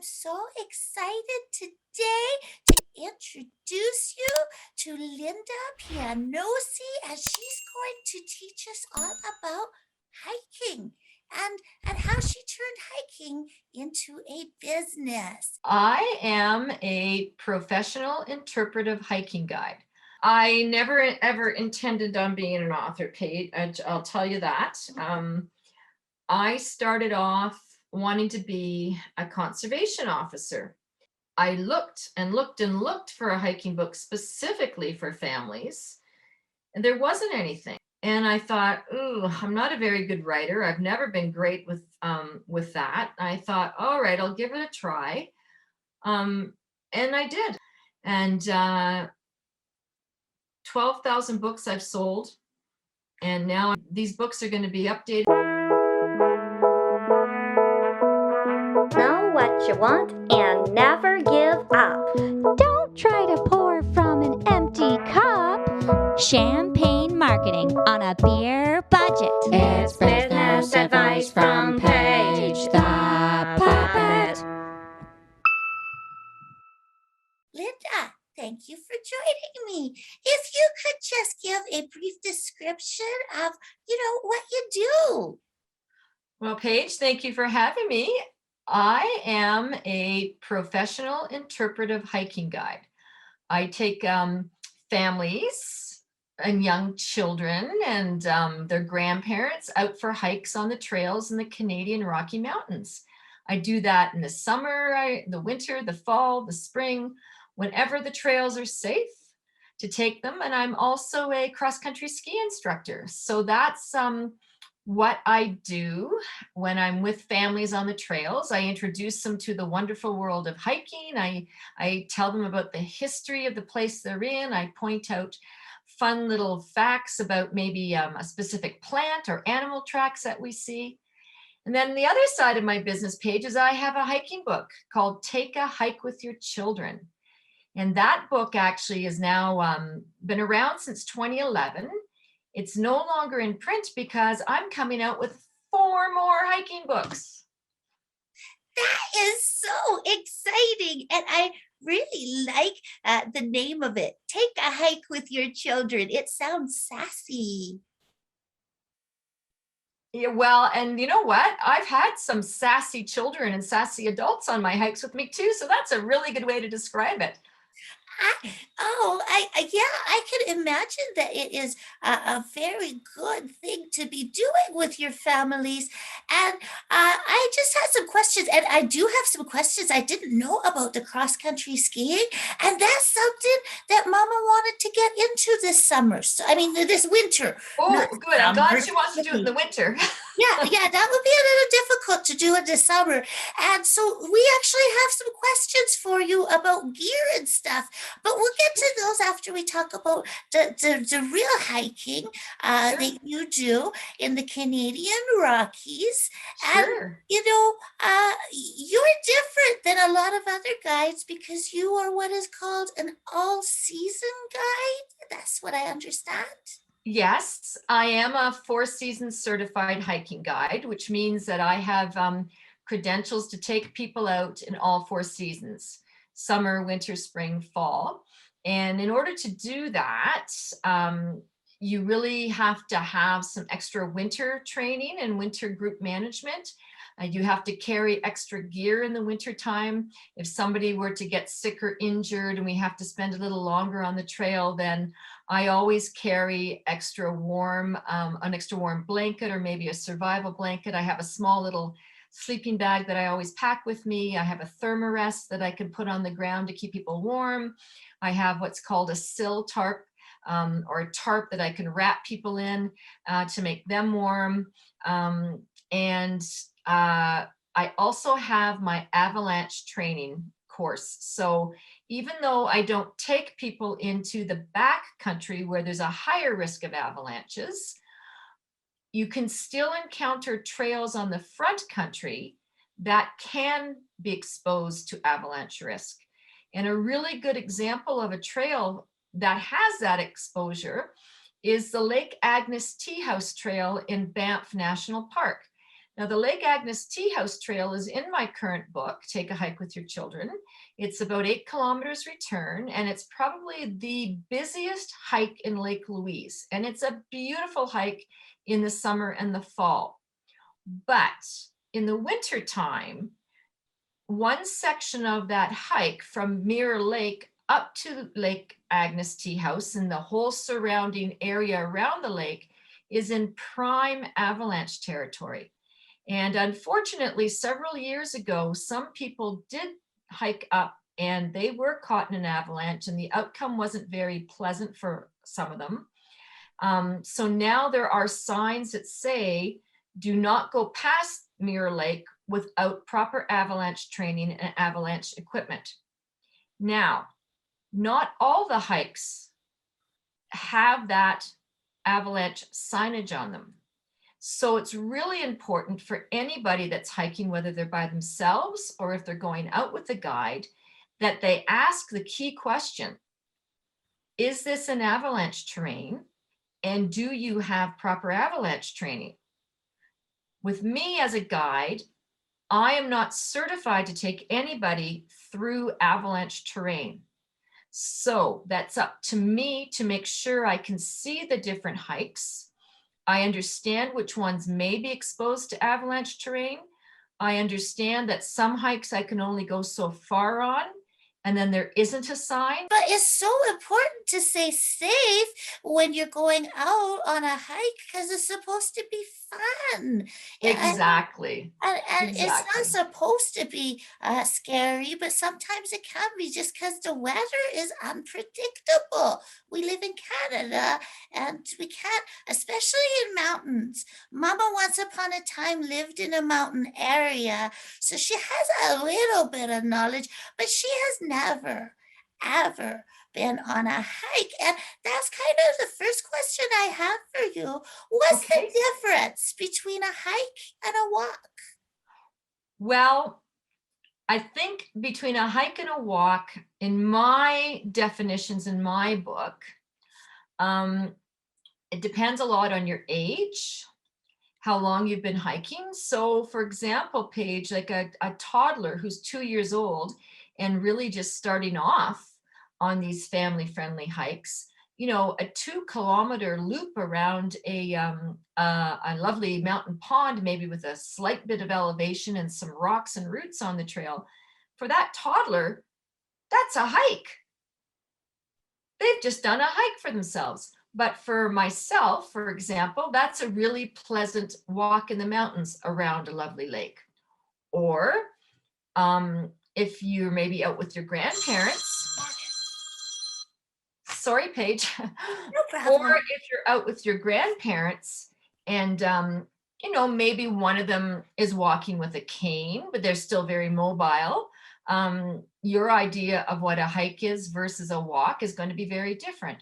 so excited today to introduce you to Lynda Pianosi as she's going to teach us all about hiking and how she turned hiking into a business. I am a professional interpretive hiking guide. I never ever intended on being an author, Paige. I'll tell you that. I started off wanting to be a conservation officer. I looked and looked and looked for a hiking book specifically for families, and there wasn't anything. And I thought, ooh, I'm not a very good writer. I've never been great with that. I thought, all right, I'll give it a try. And I did. And 12,000 books I've sold. And now these books are going to be updated. Know what you want and never give up. Don't try to pour from an empty cup. Champagne marketing on a beer budget. It's business advice from Paige the Puppet. Lynda, thank you for joining me. If you could just give a brief description of, what you do. Well, Paige, thank you for having me. I am a professional interpretive hiking guide. I take families and young children and their grandparents out for hikes on the trails in the Canadian Rocky Mountains. I do that in the summer, the winter, the fall, the spring, whenever the trails are safe to take them. And I'm also a cross-country ski instructor. So that's what I do when I'm with families on the trails. I introduce them to the wonderful world of hiking. I tell them about the history of the place they're in. I point out fun little facts about maybe a specific plant or animal tracks that we see. And then the other side of my business page is I have a hiking book called Take a Hike with Your Children. And that book actually has now been around since 2011. It's no longer in print because I'm coming out with 4 more hiking books. That is so exciting. And I really like the name of it. Take a hike with your children. It sounds sassy. Yeah, well, and you know what? I've had some sassy children and sassy adults on my hikes with me too. So that's a really good way to describe it. I can imagine that it is a very good thing to be doing with your families. And I just had some questions, and I do have some questions I didn't know about the cross-country skiing, and that's something that Mama wanted to get into this summer. So, I mean, this winter. Oh, good. I'm glad she wants to do it in the winter. Yeah, that would be a little difficult to do in the summer. And so we actually have some questions for you about gear and stuff, but we'll get to those after we talk about the real hiking that you do in the Canadian Rockies. Sure. And, you're different than a lot of other guides because you are what is called an all-season guide. That's what I understand. Yes, I am a 4-season certified hiking guide, which means that I have credentials to take people out in all 4 seasons, summer, winter, spring, fall. And in order to do that, you really have to have some extra winter training and winter group management. You have to carry extra gear in the winter time. If somebody were to get sick or injured and we have to spend a little longer on the trail, then I always carry an extra warm blanket or maybe a survival blanket. I have a small little sleeping bag that I always pack with me. I have a thermarest that I can put on the ground to keep people warm. I have what's called a sill tarp or a tarp that I can wrap people in to make them warm. I also have my avalanche training course. So even though I don't take people into the back country where there's a higher risk of avalanches, you can still encounter trails on the front country that can be exposed to avalanche risk. And a really good example of a trail that has that exposure is the Lake Agnes Tea House Trail in Banff National Park. Now, the Lake Agnes Tea House Trail is in my current book, Take a Hike with Your Children. It's about 8 kilometers return, and it's probably the busiest hike in Lake Louise. And it's a beautiful hike in the summer and the fall. But in the winter time, one section of that hike from Mirror Lake up to Lake Agnes Tea House and the whole surrounding area around the lake is in prime avalanche territory. And unfortunately, several years ago, some people did hike up and they were caught in an avalanche, and the outcome wasn't very pleasant for some of them. So now there are signs that say, do not go past Mirror Lake without proper avalanche training and avalanche equipment. Now, not all the hikes have that avalanche signage on them. So it's really important for anybody that's hiking, whether they're by themselves or if they're going out with a guide, that they ask the key question: is this an avalanche terrain? And do you have proper avalanche training? With me as a guide, I am not certified to take anybody through avalanche terrain. So that's up to me to make sure I can see the different hikes. I understand which ones may be exposed to avalanche terrain. I understand that some hikes I can only go so far on, and then there isn't a sign. But it's so important to stay safe when you're going out on a hike because it's supposed to be fun. Exactly. And it's not Exactly. supposed to be scary, but sometimes it can be just because the weather is unpredictable. We live in Canada and we can't, especially in mountains. Mama once upon a time lived in a mountain area, so she has a little bit of knowledge, but she has never, ever been on a hike. And that's kind of the first question I have for you. What's Okay. the difference between a hike and a walk? Well, I think between a hike and a walk, in my definitions in my book, it depends a lot on your age, how long you've been hiking. So for example, Paige, like a toddler who's 2 years old and really just starting off on these family-friendly hikes, you know, a 2-kilometer loop around a lovely mountain pond, maybe with a slight bit of elevation and some rocks and roots on the trail, for that toddler, that's a hike. They've just done a hike for themselves. But for myself, for example, that's a really pleasant walk in the mountains around a lovely lake. Or if you're maybe out with your grandparents, sorry, Paige. No problem. Or if you're out with your grandparents and, you know, maybe one of them is walking with a cane, but they're still very mobile. Your idea of what a hike is versus a walk is going to be very different.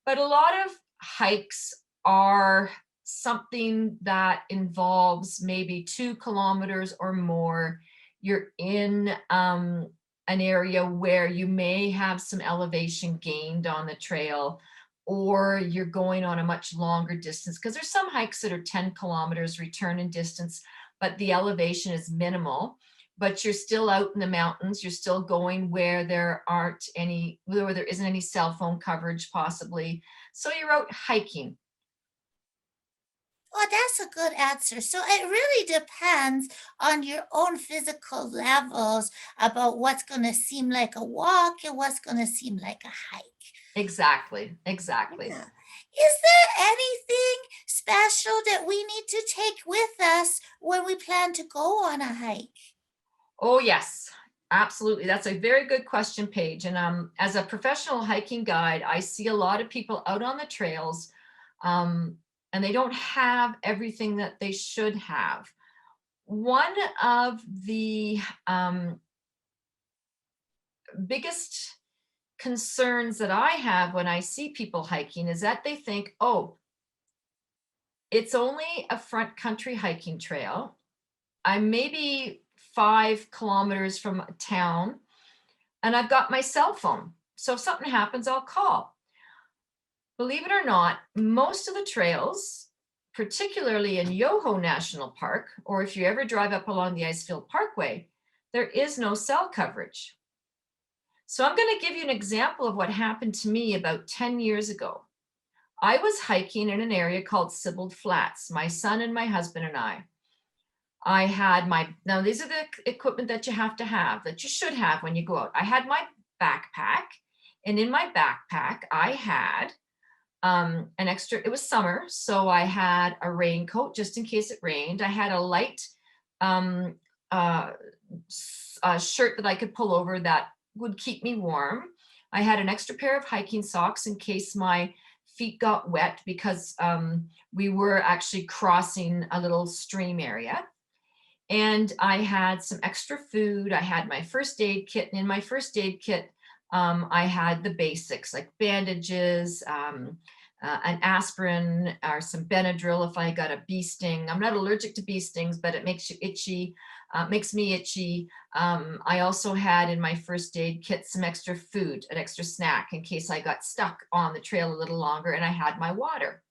But a lot of hikes are something that involves maybe 2 kilometers or more. You're in an area where you may have some elevation gained on the trail, or you're going on a much longer distance, because there's some hikes that are 10 kilometers return in distance, but the elevation is minimal. But you're still out in the mountains. You're still going where there isn't any cell phone coverage possibly. So you're out hiking. Oh, that's a good answer. So it really depends on your own physical levels about what's going to seem like a walk and what's going to seem like a hike. Exactly. Exactly. Yeah. Is there anything special that we need to take with us when we plan to go on a hike? Oh, yes, absolutely. That's a very good question, Paige. And as a professional hiking guide, I see a lot of people out on the trails, and they don't have everything that they should have. One of the biggest concerns that I have when I see people hiking is that they think, oh, it's only a front country hiking trail. I'm maybe 5 kilometers from a town and I've got my cell phone. So if something happens, I'll call. Believe it or not, most of the trails, particularly in Yoho National Park, or if you ever drive up along the Icefield Parkway, there is no cell coverage. So I'm going to give you an example of what happened to me about 10 years ago. I was hiking in an area called Sibbald Flats, my son and my husband and I. I had now these are the equipment that you have to have, that you should have when you go out. I had my backpack, and in my backpack, I had an extra, it was summer, so I had a raincoat just in case it rained. I had a light shirt that I could pull over that would keep me warm. I had an extra pair of hiking socks in case my feet got wet, because we were actually crossing a little stream area. And I had some extra food. I had my first aid kit, and in my first aid kit, I had the basics like bandages, an aspirin, or some Benadryl if I got a bee sting. I'm not allergic to bee stings, but it makes you itchy, makes me itchy. I also had in my first aid kit some extra food, an extra snack in case I got stuck on the trail a little longer, and I had my water.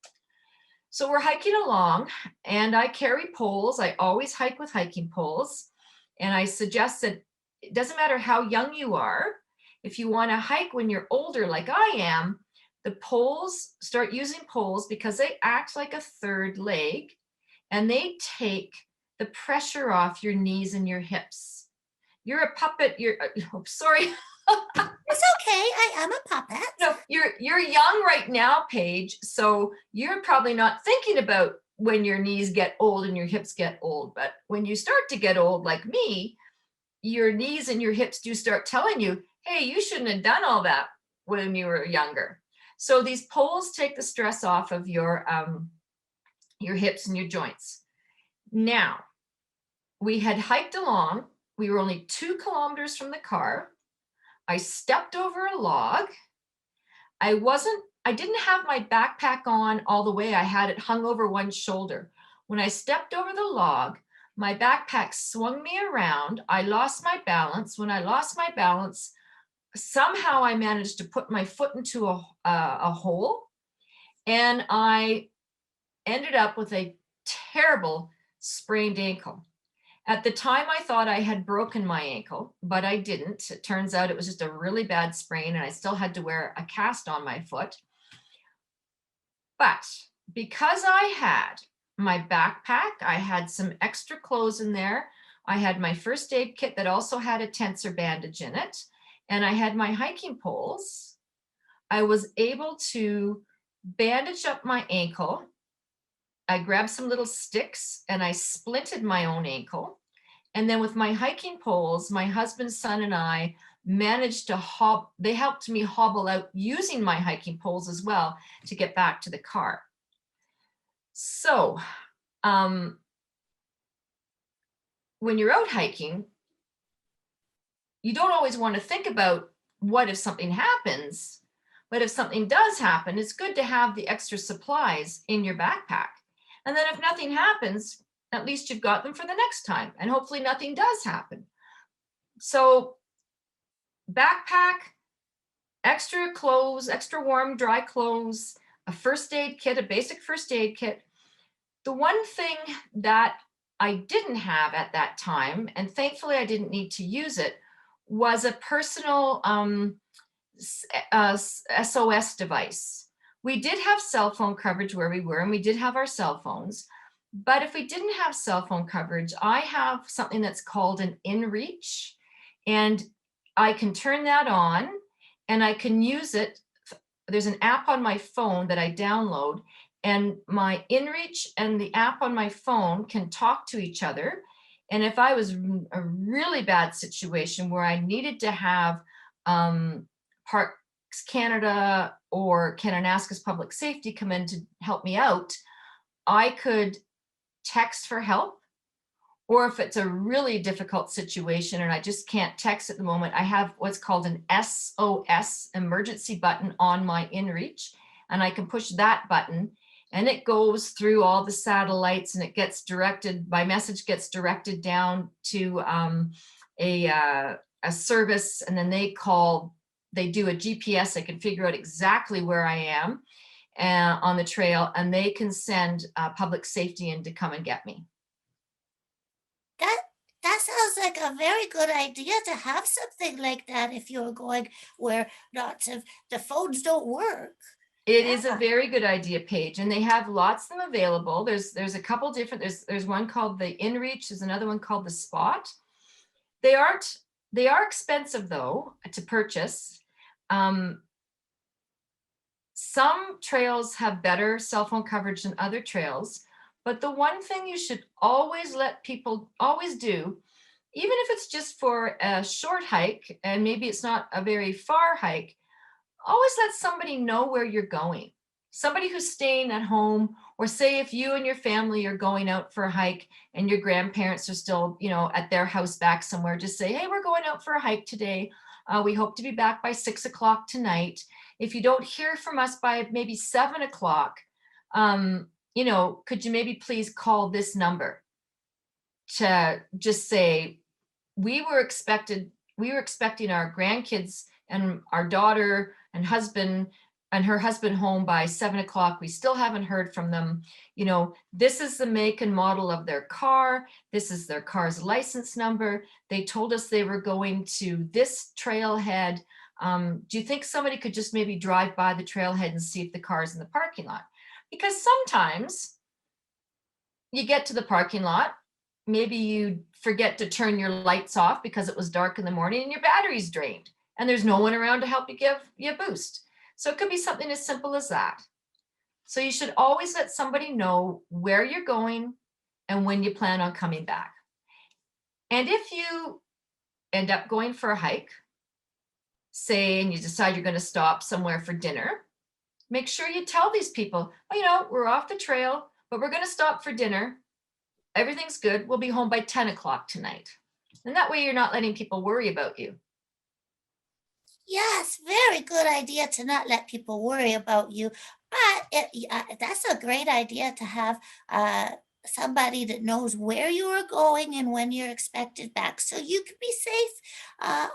So we're hiking along, and I carry poles. I always hike with hiking poles. And I suggest that it doesn't matter how young you are. If you want to hike when you're older, like I am, the poles, start using poles because they act like a third leg, and they take the pressure off your knees and your hips. You're a puppet. Oh, sorry. It's okay. I am a puppet. No, you're young right now, Paige. So you're probably not thinking about when your knees get old and your hips get old. But when you start to get old, like me, your knees and your hips do start telling you, hey, you shouldn't have done all that when you were younger. So these poles take the stress off of your hips and your joints. Now, we had hiked along. We were only 2 kilometers from the car. I stepped over a log. I didn't have my backpack on all the way. I had it hung over one shoulder. When I stepped over the log, my backpack swung me around. I lost my balance. When I lost my balance, somehow I managed to put my foot into a hole, and I ended up with a terrible sprained ankle. At the time, I thought I had broken my ankle, but I didn't. It turns out it was just a really bad sprain, and I still had to wear a cast on my foot. But because I had my backpack, I had some extra clothes in there. I had my first aid kit that also had a tensor bandage in it, and I had my hiking poles. I was able to bandage up my ankle. I grabbed some little sticks and I splinted my own ankle. And then with my hiking poles, my husband, son, and I managed to they helped me hobble out using my hiking poles as well to get back to the car. So when you're out hiking, you don't always want to think about what if something happens, but if something does happen, it's good to have the extra supplies in your backpack. And then if nothing happens, at least you've got them for the next time, and hopefully nothing does happen. So backpack, extra clothes, extra warm, dry clothes, a first aid kit, a basic first aid kit. The one thing that I didn't have at that time, and thankfully I didn't need to use it, was a personal SOS device. We did have cell phone coverage where we were, and we did have our cell phones. But if we didn't have cell phone coverage, I have something that's called an InReach, and I can turn that on and I can use it. There's an app on my phone that I download, and my InReach and the app on my phone can talk to each other. And if I was in a really bad situation where I needed to have Parks Canada or Kananaskis Public Safety come in to help me out, I could text for help. Or if it's a really difficult situation and I just can't text at the moment, I have what's called an SOS emergency button on my InReach, and I can push that button and it goes through all the satellites, and it gets directed, my message gets directed down to a service, and then they do a GPS. I can figure out exactly where I am. on the trail, and they can send public safety in to come and get me. That sounds like a very good idea to have something like that if you're going where lots of the phones don't work. It is a very good idea, Paige, and they have lots of them available. There's a couple different, there's one called the InReach, there's another one called the Spot. They are expensive though to purchase. Some trails have better cell phone coverage than other trails, but the one thing you should always let people always do, even if it's just for a short hike, and maybe it's not a very far hike, always let somebody know where you're going. Somebody who's staying at home, or say if you and your family are going out for a hike and your grandparents are still, at their house back somewhere, just say, hey, we're going out for a hike today. We hope to be back by 6 o'clock tonight. If you don't hear from us by maybe 7 o'clock, could you maybe please call this number to just say, we were expecting our grandkids and our daughter and her husband home by 7 o'clock. We still haven't heard from them. This is the make and model of their car. This is their car's license number. They told us they were going to this trailhead. Do you think somebody could just maybe drive by the trailhead and see if the car's in the parking lot? Because sometimes you get to the parking lot, maybe you forget to turn your lights off because it was dark in the morning and your battery's drained and there's no one around to help you give you a boost. So it could be something as simple as that. So you should always let somebody know where you're going and when you plan on coming back. And if you end up going for a hike, say, and you decide you're going to stop somewhere for dinner, make sure you tell these people, we're off the trail, but we're going to stop for dinner. Everything's good. We'll be home by 10 o'clock tonight. And that way you're not letting people worry about you. Yes, very good idea to not let people worry about you. But that's a great idea to have somebody that knows where you are going and when you're expected back, so you can be safe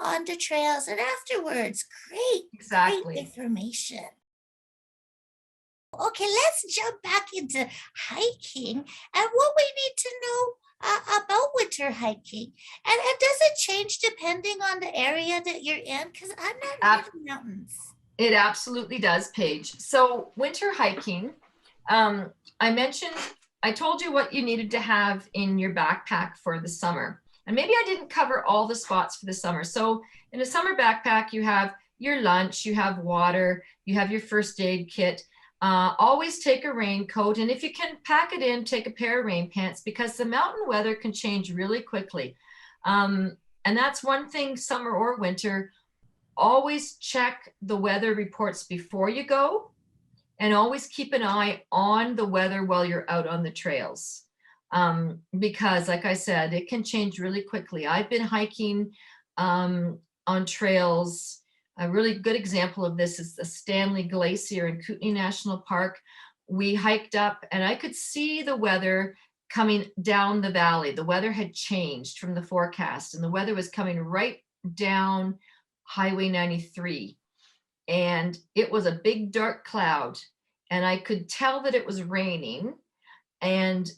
on the trails and afterwards. Great information. Okay, let's jump back into hiking and what we need to know about winter hiking. And does it change depending on the area that you're in? Because I'm not near the mountains. It absolutely does, Paige. So winter hiking, I told you what you needed to have in your backpack for the summer. And maybe I didn't cover all the spots for the summer. So in a summer backpack, you have your lunch, you have water, you have your first aid kit. Always take a raincoat, and if you can pack it in, take a pair of rain pants, because the mountain weather can change really quickly. And that's one thing, summer or winter. Always check the weather reports before you go, and always keep an eye on the weather while you're out on the trails. Because like I said, it can change really quickly. I've been hiking on trails. A really good example of this is the Stanley Glacier in Kootenay National Park. We hiked up and I could see the weather coming down the valley. The weather had changed from the forecast and the weather was coming right down Highway 93. And it was a big dark cloud and I could tell that it was raining. And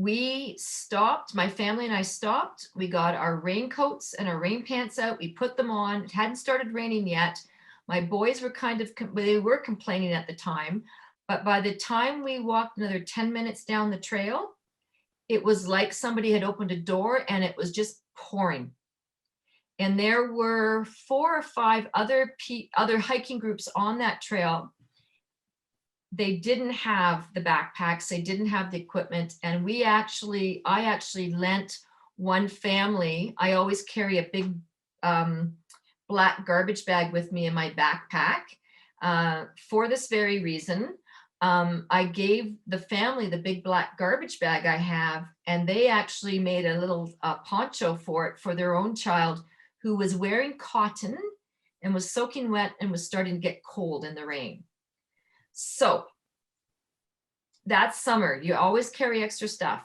we stopped, my family and I stopped. We got our raincoats and our rain pants out. We put them on. It hadn't started raining yet. My boys were they were complaining at the time, but by the time we walked another 10 minutes down the trail, it was like somebody had opened a door and it was just pouring. And there were 4 or 5 other hiking groups on that trail. They didn't have the backpacks, they didn't have the equipment. And I actually lent one family. I always carry a big black garbage bag with me in my backpack for this very reason. I gave the family the big black garbage bag I have, and they actually made a little poncho for it for their own child who was wearing cotton and was soaking wet and was starting to get cold in the rain. So that's summer. You always carry extra stuff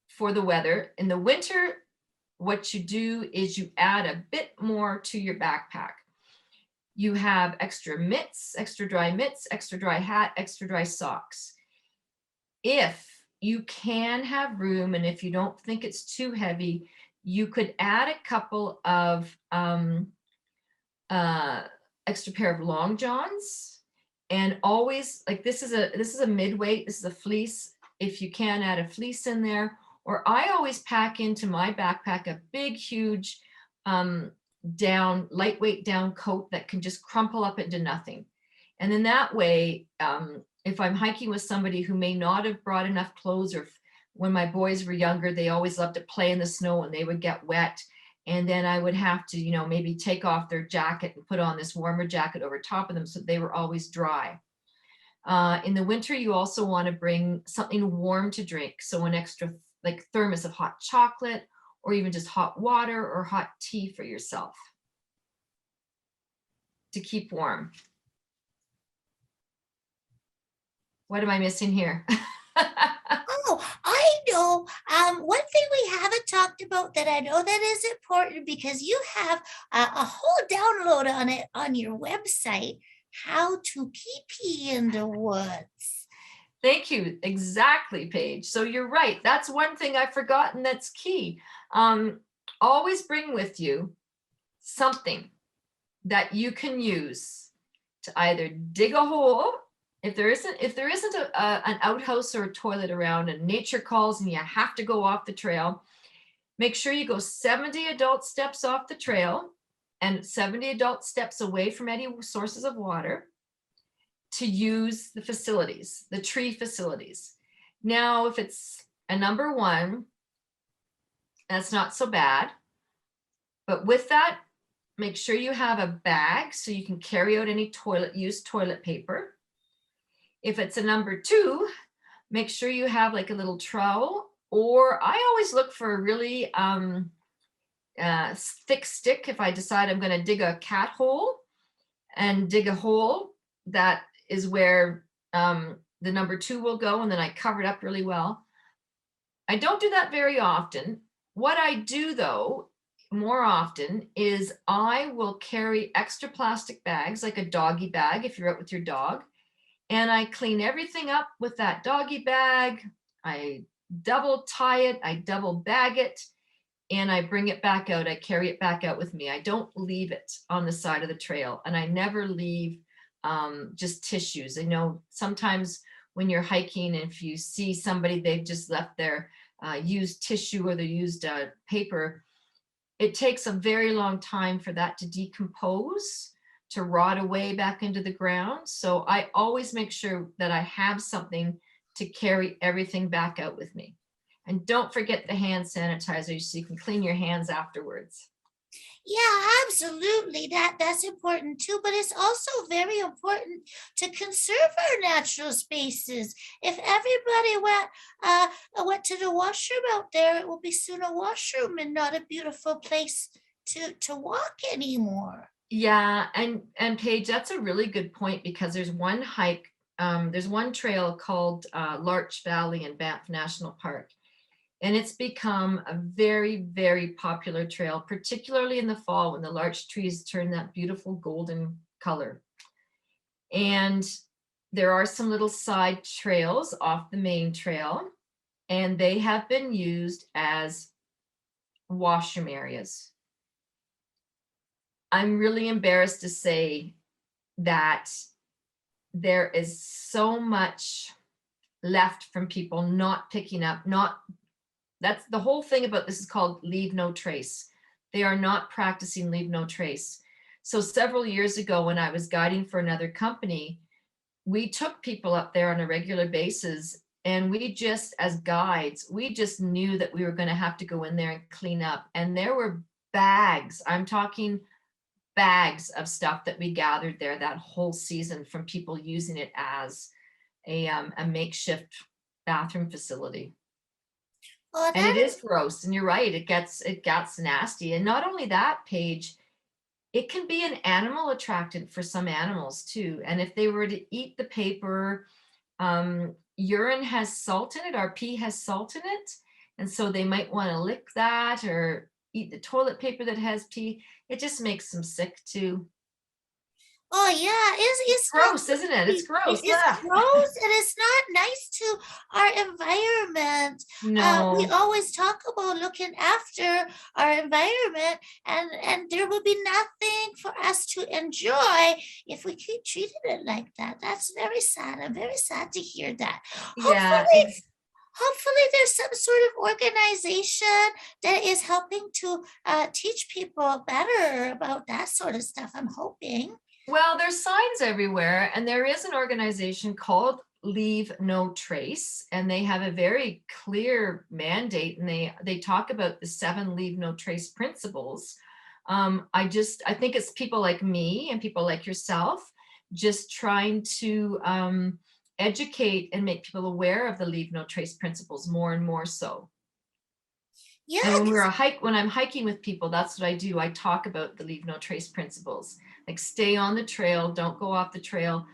for the weather. In the winter, what you do is you add a bit more to your backpack. You have extra mitts, extra dry mitts, extra dry hat, extra dry socks. If you can have room, and if you don't think it's too heavy, you could add a couple of extra pair of long johns, and always, like, this is a mid-weight, this is a fleece. If you can, add a fleece in there. Or I always pack into my backpack a big, huge lightweight down coat that can just crumple up into nothing. And then that way, if I'm hiking with somebody who may not have brought enough clothes, or when my boys were younger, they always loved to play in the snow and they would get wet. And then I would have to, maybe take off their jacket and put on this warmer jacket over top of them so they were always dry. In the winter, you also want to bring something warm to drink. So an extra like thermos of hot chocolate, or even just hot water or hot tea for yourself to keep warm. What am I missing here? Oh, I know. One thing we haven't talked about that I know that is important, because you have a whole download on it on your website, how to pee in the woods. Thank you. Exactly, Paige. So you're right. That's one thing I've forgotten that's key. Always bring with you something that you can use to either dig a hole. If there isn't an outhouse or a toilet around and nature calls and you have to go off the trail, make sure you go 70 adult steps off the trail and 70 adult steps away from any sources of water to use the facilities, the tree facilities. Now, if it's a number one, that's not so bad. But with that, make sure you have a bag so you can carry out any used toilet paper. If it's a number two, make sure you have like a little trowel, or I always look for a really thick stick if I decide I'm going to dig a cat hole, and dig a hole that is where the number two will go, and then I cover it up really well. I don't do that very often. What I do though, more often, is I will carry extra plastic bags, like a doggy bag if you're out with your dog, and I clean everything up with that doggy bag. I double tie it, I double bag it, and I bring it back out. I carry it back out with me. I don't leave it on the side of the trail, and I never leave just tissues. I know sometimes when you're hiking, if you see somebody, they've just left their used tissue or their used paper, it takes a very long time for that to decompose, to rot away back into the ground. So I always make sure that I have something to carry everything back out with me. And don't forget the hand sanitizer so you can clean your hands afterwards. Yeah, absolutely. That's important too, but it's also very important to conserve our natural spaces. If everybody went to the washroom out there, it will be soon a washroom and not a beautiful place to walk anymore. Yeah, and Paige, that's a really good point, because there's one hike, there's one trail called Larch Valley in Banff National Park. And it's become a very, very popular trail, particularly in the fall when the larch trees turn that beautiful golden color. And there are some little side trails off the main trail, and they have been used as washroom areas. I'm really embarrassed to say that there is so much left from people not picking up, that's the whole thing about this, is called leave no trace. They are not practicing leave no trace. So several years ago, when I was guiding for another company, we took people up there on a regular basis, and we just, as guides, we just knew that we were going to have to go in there and clean up. And there were bags, I'm talking bags of stuff that we gathered there that whole season from people using it as a makeshift bathroom facility. Oh, And it is gross, and you're right, it gets nasty. And not only that, Paige, it can be an animal attractant for some animals too. And if they were to eat the paper, urine has salt in it, our pee has salt in it, and so they might want to lick that or eat the toilet paper that has pee. It just makes them sick too. Oh yeah, it's not Gross, isn't it? It's pretty. gross. It's Ugh. gross and it's not nice to our environment. We No. always talk about looking after our environment, and there will be nothing for us to enjoy if we keep treating it like that. That's very sad. I'm very sad to hear that. Yeah, Hopefully there's some sort of organization that is helping to teach people better about that sort of stuff. I'm hoping. well, there's signs everywhere, and there is an organization called Leave No Trace, and they have a very clear mandate, and they talk about the 7 Leave No Trace principles. I think it's people like me and people like yourself just trying to educate and make people aware of the Leave No Trace principles more and more so. Yeah, And when I'm hiking with people, that's what I do. I talk about the Leave No Trace principles, like stay on the trail, don't go off the trail.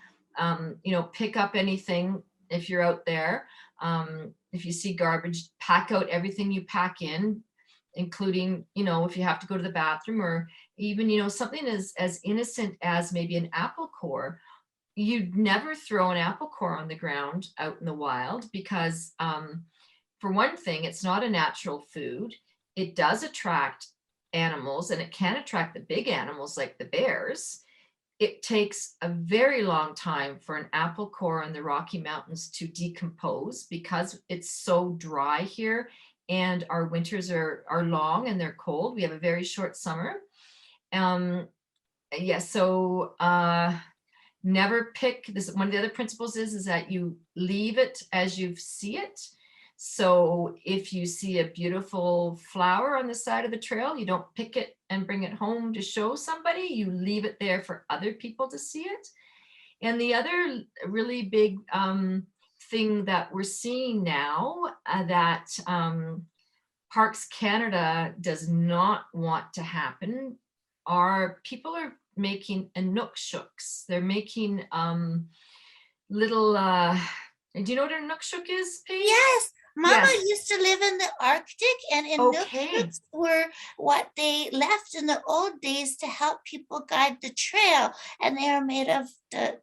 Pick up anything if you're out there. If you see garbage, pack out everything you pack in, including, if you have to go to the bathroom, or even, something as innocent as maybe an apple core. You'd never throw an apple core on the ground out in the wild because, for one thing, it's not a natural food. It does attract animals, and it can attract the big animals like the bears. It takes a very long time for an apple core in the Rocky Mountains to decompose because it's so dry here, and our winters are long and they're cold. We have a very short summer. Never pick this. One of the other principles is that you leave it as you see it. So if you see a beautiful flower on the side of the trail, you don't pick it and bring it home to show somebody. You leave it there for other people to see it. And the other really big thing that we're seeing now that Parks Canada does not want to happen are people are making Inukshuks. They're making little, do you know what an Inukshuk is, Paige? yes. Mama Yes. used to live in the Arctic, and Okay. Inukshuks were what they left in the old days to help people guide the trail, and they are made of the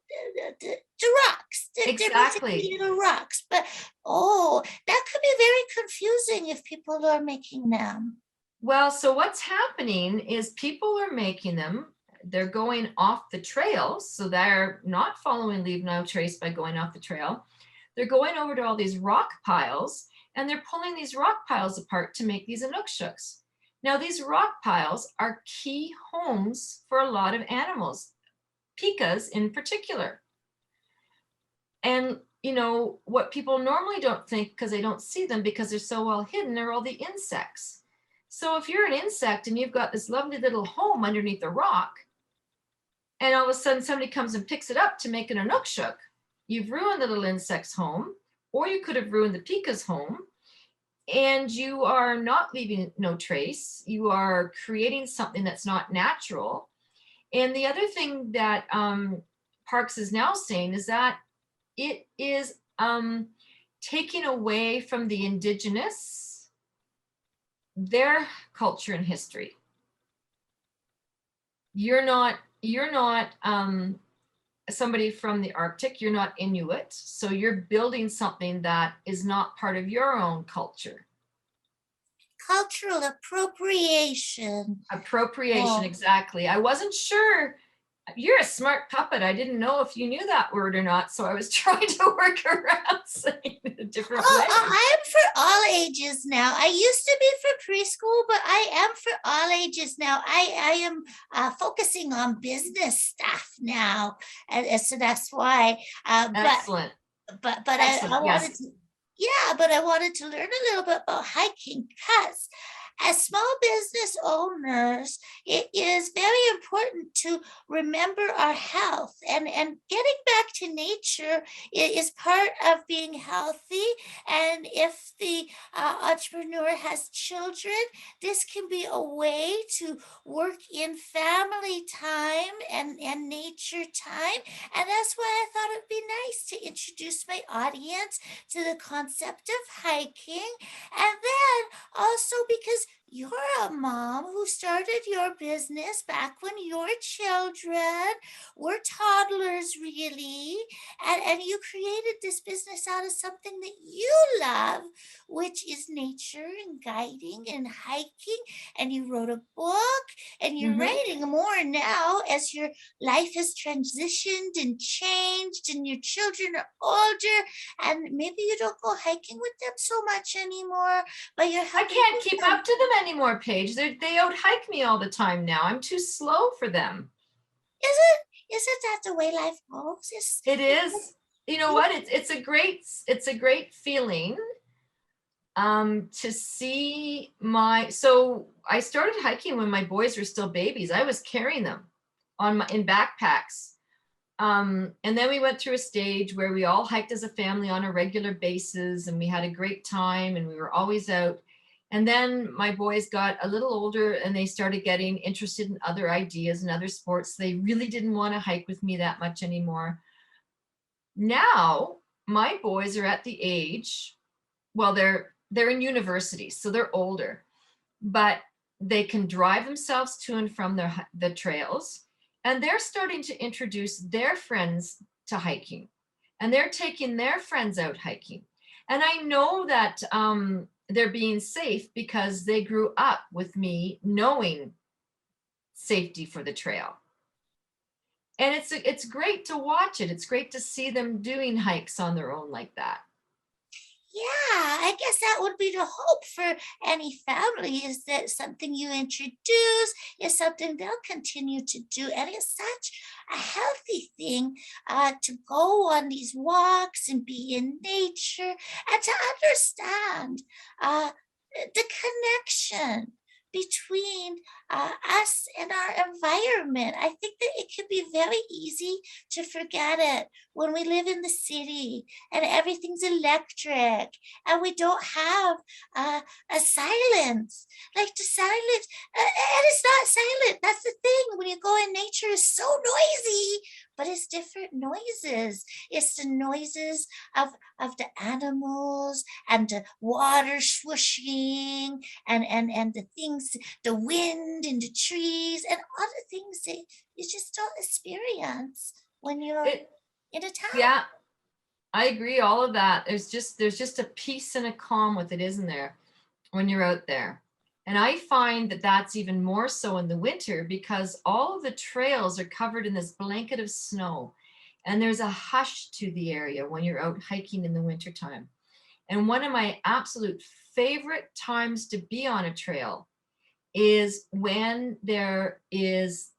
rocks. They're Exactly. basically little rocks, but that could be very confusing if people are making them. Well, so what's happening is people are making them, they're going off the trail, so they're not following Leave No Trace by going off the trail. They're going over to all these rock piles, and they're pulling these rock piles apart to make these Inukshuks. Now, these rock piles are key homes for a lot of animals, pikas in particular. And what people normally don't think, because they don't see them because they're so well hidden, are all the insects. So if you're an insect and you've got this lovely little home underneath a rock, and all of a sudden somebody comes and picks it up to make an Inukshuk, you've ruined the little insect's home, or you could have ruined the pika's home, and you are not leaving no trace. You are creating something that's not natural. And the other thing that Parks is now saying is that it is taking away from the Indigenous their culture and history. You're not somebody from the Arctic, you're not Inuit, so you're building something that is not part of your own culture. Cultural appropriation. Appropriation, exactly. I wasn't sure. You're a smart puppet. I didn't know if you knew that word or not, so I was trying to work around saying it a different way. I am for all ages now. I used to be for preschool, but I am for all ages now. I am focusing on business stuff now, and so that's why. Excellent. But Excellent. I wanted to. Yeah, but I wanted to learn a little bit about hiking because as small business owners, it is very important to remember our health, and getting back to nature is part of being healthy. And if the entrepreneur has children, this can be a way to work in family time and nature time. And that's why I thought it'd be nice to introduce my audience to the concept of hiking. And then also because you're a mom who you started your business back when your children were toddlers, really, and you created this business out of something that you love, which is nature and guiding and hiking. And you wrote a book, and you're Mhm. writing more now as your life has transitioned and changed, and your children are older, and maybe you don't go hiking with them so much anymore, but you're I helping can't with keep them. up to them anymore, Paige. They out hike me all the time now. I'm too slow for them. Isn't that the way life goes? It is. You know what? It's a great feeling to see so I started hiking when my boys were still babies. I was carrying them in backpacks. And then we went through a stage where we all hiked as a family on a regular basis, and we had a great time, and we were always out. And then my boys got a little older, and they started getting interested in other ideas and other sports. They really didn't want to hike with me that much anymore. Now my boys are at the age, well, they're in university, so they're older, but they can drive themselves to and from the trails, and they're starting to introduce their friends to hiking, and they're taking their friends out hiking. And I know that they're being safe because they grew up with me knowing safety for the trail. And it's great to watch it. It's great to see them doing hikes on their own like that. Yeah, I guess that would be the hope for any family, is that something you introduce is something they'll continue to do. And it's such a healthy thing to go on these walks and be in nature and to understand uh, the connection between us and our environment. I think that it can be very easy to forget it when we live in the city and everything's electric and we don't have a silence. Like the silence, and it's not silent. That's the thing. When you go in nature, it's so noisy, but it's different noises. It's the noises of the animals and the water swooshing and the things, the wind and the trees and other things that you just don't experience when you're in a town. Yeah, I agree, all of that. There's just a peace and a calm with it, isn't there, when you're out there? And I find that that's even more so in the winter because all of the trails are covered in this blanket of snow, and there's a hush to the area when you're out hiking in the wintertime. And one of my absolute favorite times to be on a trail is when there is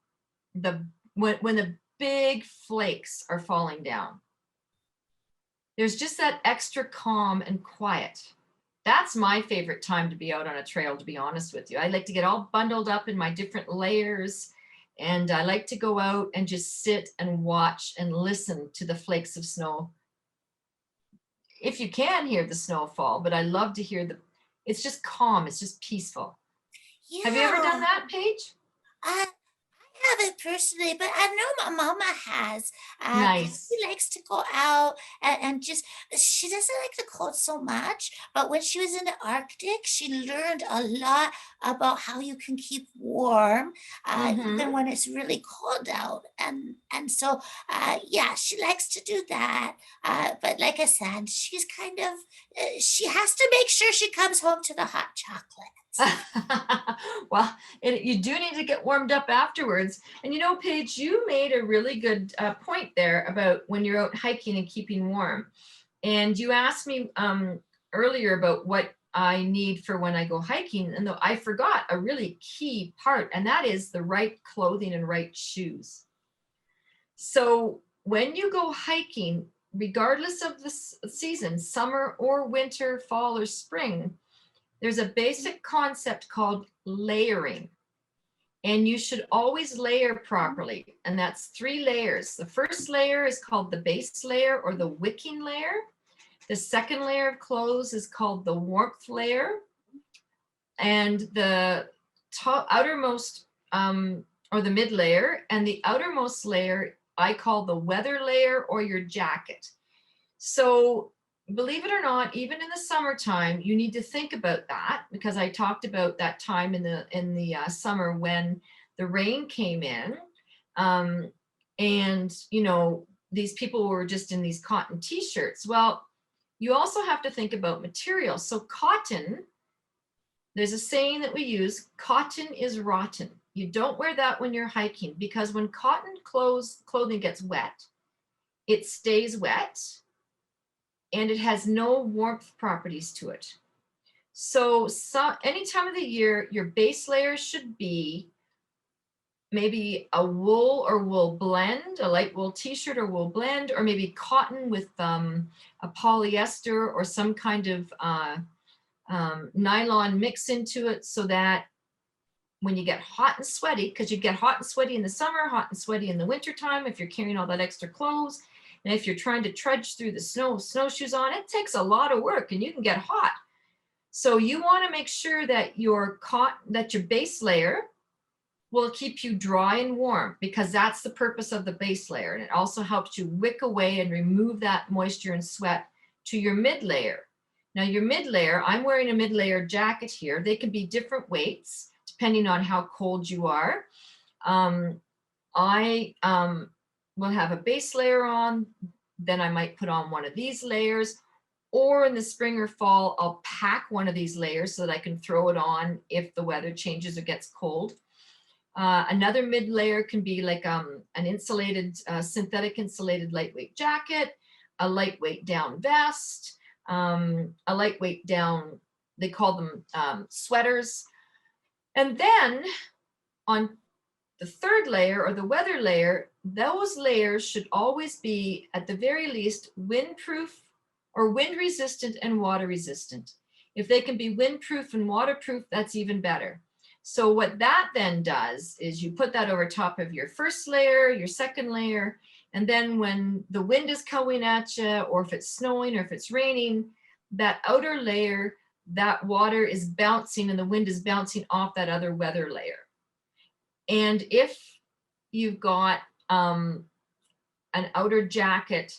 when the big flakes are falling down. There's just that extra calm and quiet. That's my favorite time to be out on a trail, to be honest with you. I like to get all bundled up in my different layers, and I like to go out and just sit and watch and listen to the flakes of snow. If you can hear the snow fall, but I love to hear it's just calm, it's just peaceful. Yeah. Have you ever done that, Paige? I haven't personally, but I know my mama has. 'Cause Nice. she likes to go out and just, she doesn't like the cold so much, but when she was in the Arctic, she learned a lot about how you can keep warm, Mm-hmm. even when it's really cold out. And so, yeah, she likes to do that. But like I said, she's kind of, she has to make sure she comes home to the hot chocolate. Well, you do need to get warmed up afterwards. And you know, Paige, you made a really good point there about when you're out hiking and keeping warm. And you asked me earlier about what I need for when I go hiking. And though I forgot a really key part, and that is the right clothing and right shoes. So when you go hiking, regardless of the season, summer or winter, fall or spring, there's a basic concept called layering. And you should always layer properly. And that's 3 layers. The first layer is called the base layer or the wicking layer. The second layer of clothes is called the warmth layer. And the outermost or the mid layer, and the outermost layer I call the weather layer or your jacket. So believe it or not, even in the summertime, you need to think about that, because I talked about that time in the summer when the rain came in, and these people were just in these cotton t-shirts. Well, you also have to think about material. So cotton, there's a saying that we use: cotton is rotten. You don't wear that when you're hiking, because when cotton clothing gets wet, it stays wet and it has no warmth properties to it. So any time of the year, your base layer should be maybe a wool or wool blend, a light wool t-shirt or wool blend, or maybe cotton with a polyester or some kind of nylon mix into it, so that when you get hot and sweaty, because you get hot and sweaty in the summer, hot and sweaty in the wintertime, if you're carrying all that extra clothes, and if you're trying to trudge through the snow, snowshoes on, it takes a lot of work and you can get hot. So you want to make sure that your base layer will keep you dry and warm, because that's the purpose of the base layer. And it also helps you wick away and remove that moisture and sweat to your mid layer. Now your mid layer, I'm wearing a mid layer jacket here. They can be different weights depending on how cold you are. I will have a base layer on, then I might put on one of these layers, or in the spring or fall, I'll pack one of these layers so that I can throw it on if the weather changes or gets cold. Another mid layer can be like an insulated, synthetic insulated lightweight jacket, a lightweight down vest, a lightweight down, they call them sweaters. And then on the third layer, or the weather layer, those layers should always be, at the very least, windproof or wind resistant and water resistant. If they can be windproof and waterproof, that's even better. So what that then does is you put that over top of your first layer, your second layer, and then when the wind is coming at you, or if it's snowing or if it's raining, that outer layer, that water is bouncing and the wind is bouncing off that other weather layer. And if you've got an outer jacket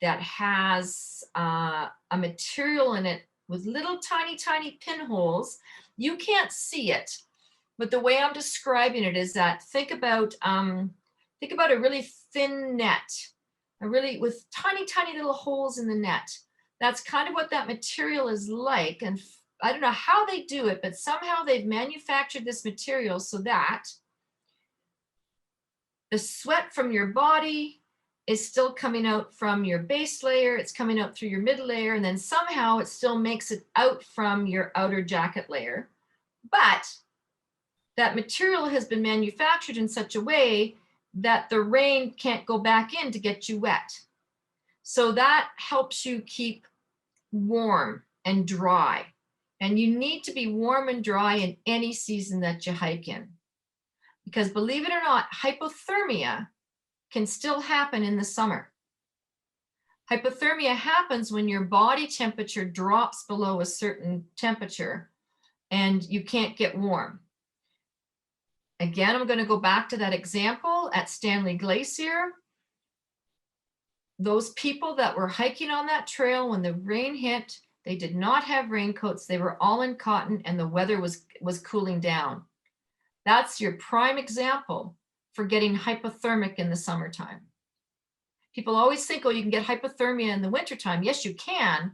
that has a material in it with little tiny pinholes, you can't see it. But the way I'm describing it is that think about a really thin net, with tiny little holes in the net. That's kind of what that material is like. And I don't know how they do it, but somehow they've manufactured this material so that the sweat from your body is still coming out from your base layer, it's coming out through your mid layer, and then somehow it still makes it out from your outer jacket layer. But that material has been manufactured in such a way that the rain can't go back in to get you wet. So that helps you keep warm and dry. And you need to be warm and dry in any season that you hike in. Because believe it or not, hypothermia can still happen in the summer. Hypothermia happens when your body temperature drops below a certain temperature and you can't get warm. Again, I'm going to go back to that example at Stanley Glacier. Those people that were hiking on that trail when the rain hit, they did not have raincoats. They were all in cotton and the weather was cooling down. That's your prime example for getting hypothermic in the summertime. People always think, oh, you can get hypothermia in the wintertime. Yes, you can.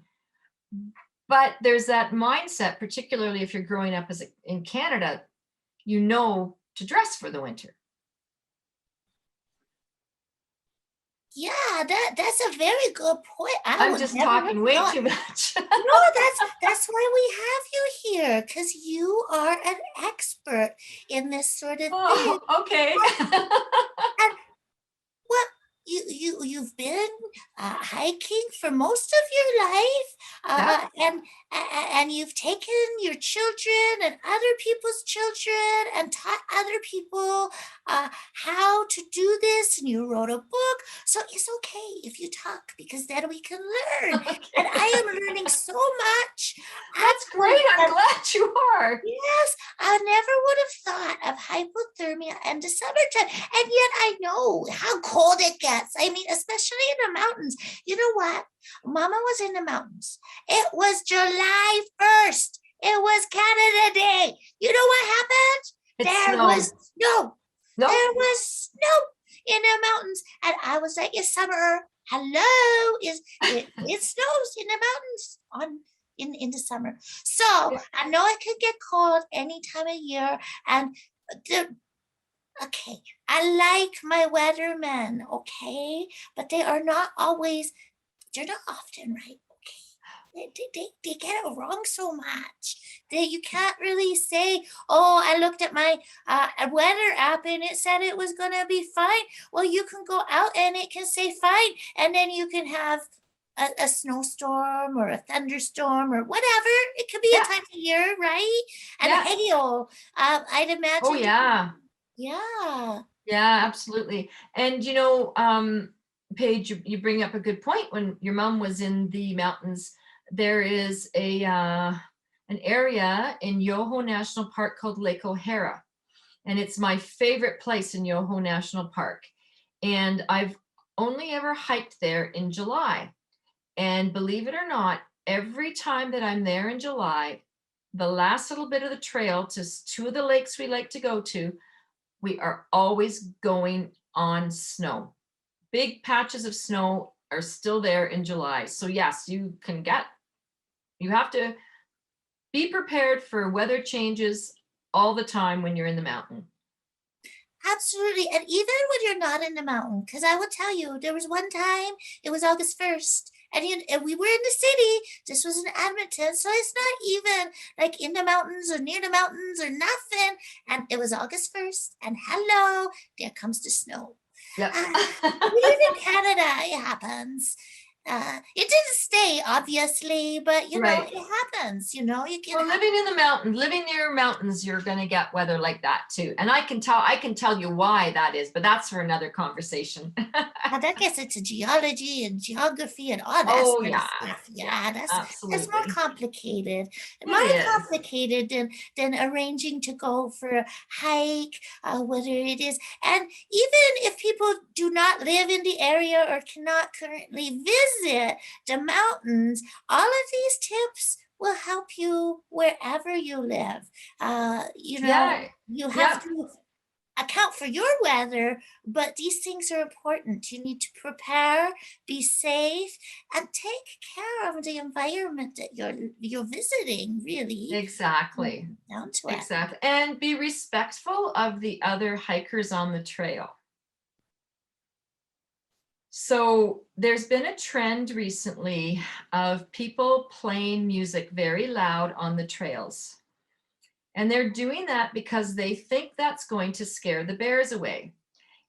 But there's that mindset, particularly if you're growing up in Canada, to dress for the winter. Yeah, that's a very good point. I'm just talking way too much. No, that's why we have you here, because you are an expert in this sort of thing. Oh, okay. And, well, you've been hiking for most of your life, and you've taken your children and other people's children and taught other people how to do this, and you wrote a book. So it's okay if you talk, because then we can learn. Okay. And I am learning so much. That's great. I'm glad you are. Yes, I never would have thought of hypothermia in the summertime, and yet I know how cold it gets. nuts. I mean, especially in the mountains. You know what? Mama was in the mountains. It was July 1st. It was Canada Day. You know what happened? It There snowed. was snow. No, There was snow in the mountains. And I was like, it's summer. Hello. It snows in the mountains in the summer. So I know it could get cold any time of year. And okay, I like my weathermen, okay? But they're not often right, okay? They get it wrong so much that you can't really say, oh, I looked at my weather app and it said it was going to be fine. Well, you can go out and it can say fine, and then you can have a snowstorm or a thunderstorm or whatever. It could be Yeah. a time of year, right? And Yeah. hail, I'd imagine. Oh, yeah. Yeah. Yeah, absolutely. And Paige, you bring up a good point. When your mom was in the mountains, there is an area in Yoho National Park called Lake O'Hara, and it's my favorite place in Yoho National Park. And I've only ever hiked there in July. And believe it or not, every time that I'm there in July, the last little bit of the trail to two of the lakes we like to go to, we are always going on snow. Big patches of snow are still there in July. So yes, you have to be prepared for weather changes all the time when you're in the mountain. Absolutely. And even when you're not in the mountain, because I will tell you, there was one time, it was August 1st, and we were in the city. This was in Edmonton, so it's not even like in the mountains or near the mountains or nothing. And it was August 1st, and hello, there comes the snow. Yep. We live in Canada, it happens. It didn't stay, obviously, but Right. it happens. You can Well, living in the mountains, living near mountains, you're going to get weather like that too. And I can tell you why that is, but that's for another conversation. that gets into geology and geography and all that Oh, sort of yeah. stuff. Yeah, that's Absolutely. more complicated. It More is. complicated than arranging to go for a hike, whether it is. And even if people do not live in the area or cannot currently visit the mountains, all of these tips will help you wherever you live. Yeah. You have to account for your weather, but these things are important. You need to prepare, be safe, and take care of the environment that you're visiting, really. Exactly. Down to it. Exactly. And be respectful of the other hikers on the trail. So there's been a trend recently of people playing music very loud on the trails. And they're doing that because they think that's going to scare the bears away.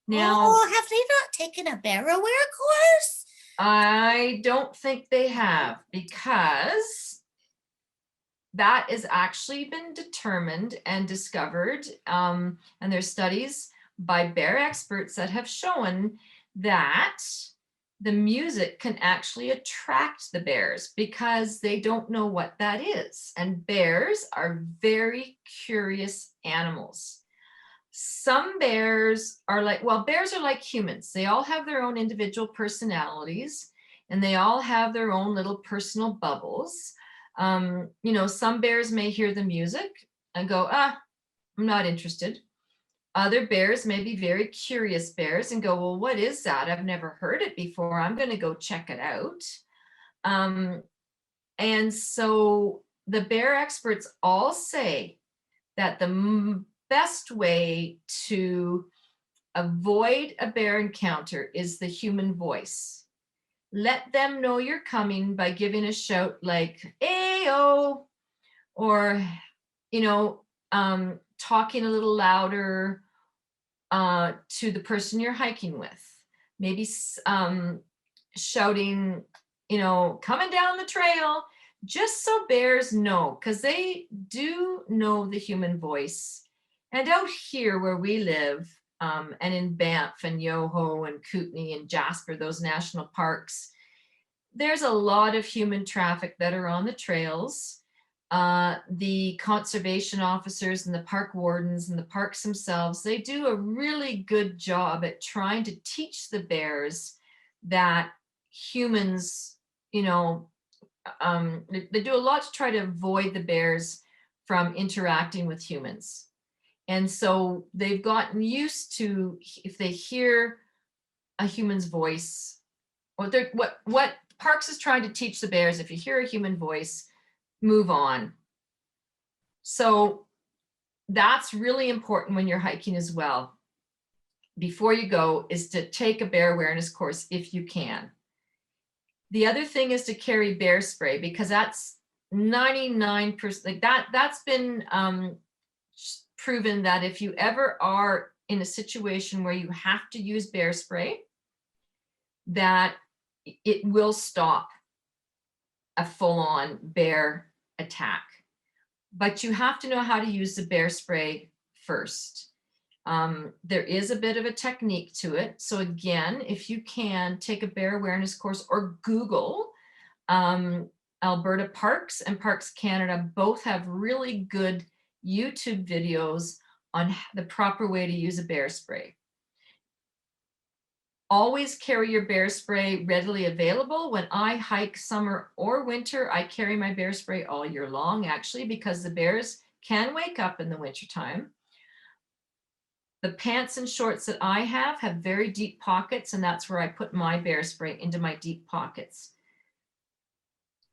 Now, have they not taken a bear aware course? I don't think they have, because that has actually been determined and discovered. And there's studies by bear experts that have shown that the music can actually attract the bears because they don't know what that is. And bears are very curious animals. Some bears are bears are like humans. They all have their own individual personalities, and they all have their own little personal bubbles. Some bears may hear the music and go, I'm not interested. Other bears may be very curious bears and go, well, what is that? I've never heard it before. I'm going to go check it out. And so the bear experts all say that the best way to avoid a bear encounter is the human voice. Let them know you're coming by giving a shout like, "Ayo," or, talking a little louder to the person you're hiking with. Maybe shouting, coming down the trail, just so bears know, because they do know the human voice. And out here where we live, and in Banff and Yoho and Kootenay and Jasper, those national parks, there's a lot of human traffic that are on the trails. The conservation officers and the park wardens and the parks themselves, they do a really good job at trying to teach the bears that humans, you know, they do a lot to try to avoid the bears from interacting with humans. And so they've gotten used to, if they hear a human's voice, or what Parks is trying to teach the bears, if you hear a human voice, move on. So that's really important when you're hiking as well. Before you go, is to take a bear awareness course if you can. The other thing is to carry bear spray, because that's 99%, like that's been proven that if you ever are in a situation where you have to use bear spray, that it will stop a full-on bear attack. But you have to know how to use the bear spray first. There is a bit of a technique to it. So again, if you can, take a bear awareness course or Google. Alberta Parks and Parks Canada both have really good YouTube videos on the proper way to use a bear spray. Always carry your bear spray readily available. When I hike summer or winter, I carry my bear spray all year long, actually, because the bears can wake up in the wintertime. The pants and shorts that I have very deep pockets, and that's where I put my bear spray, into my deep pockets.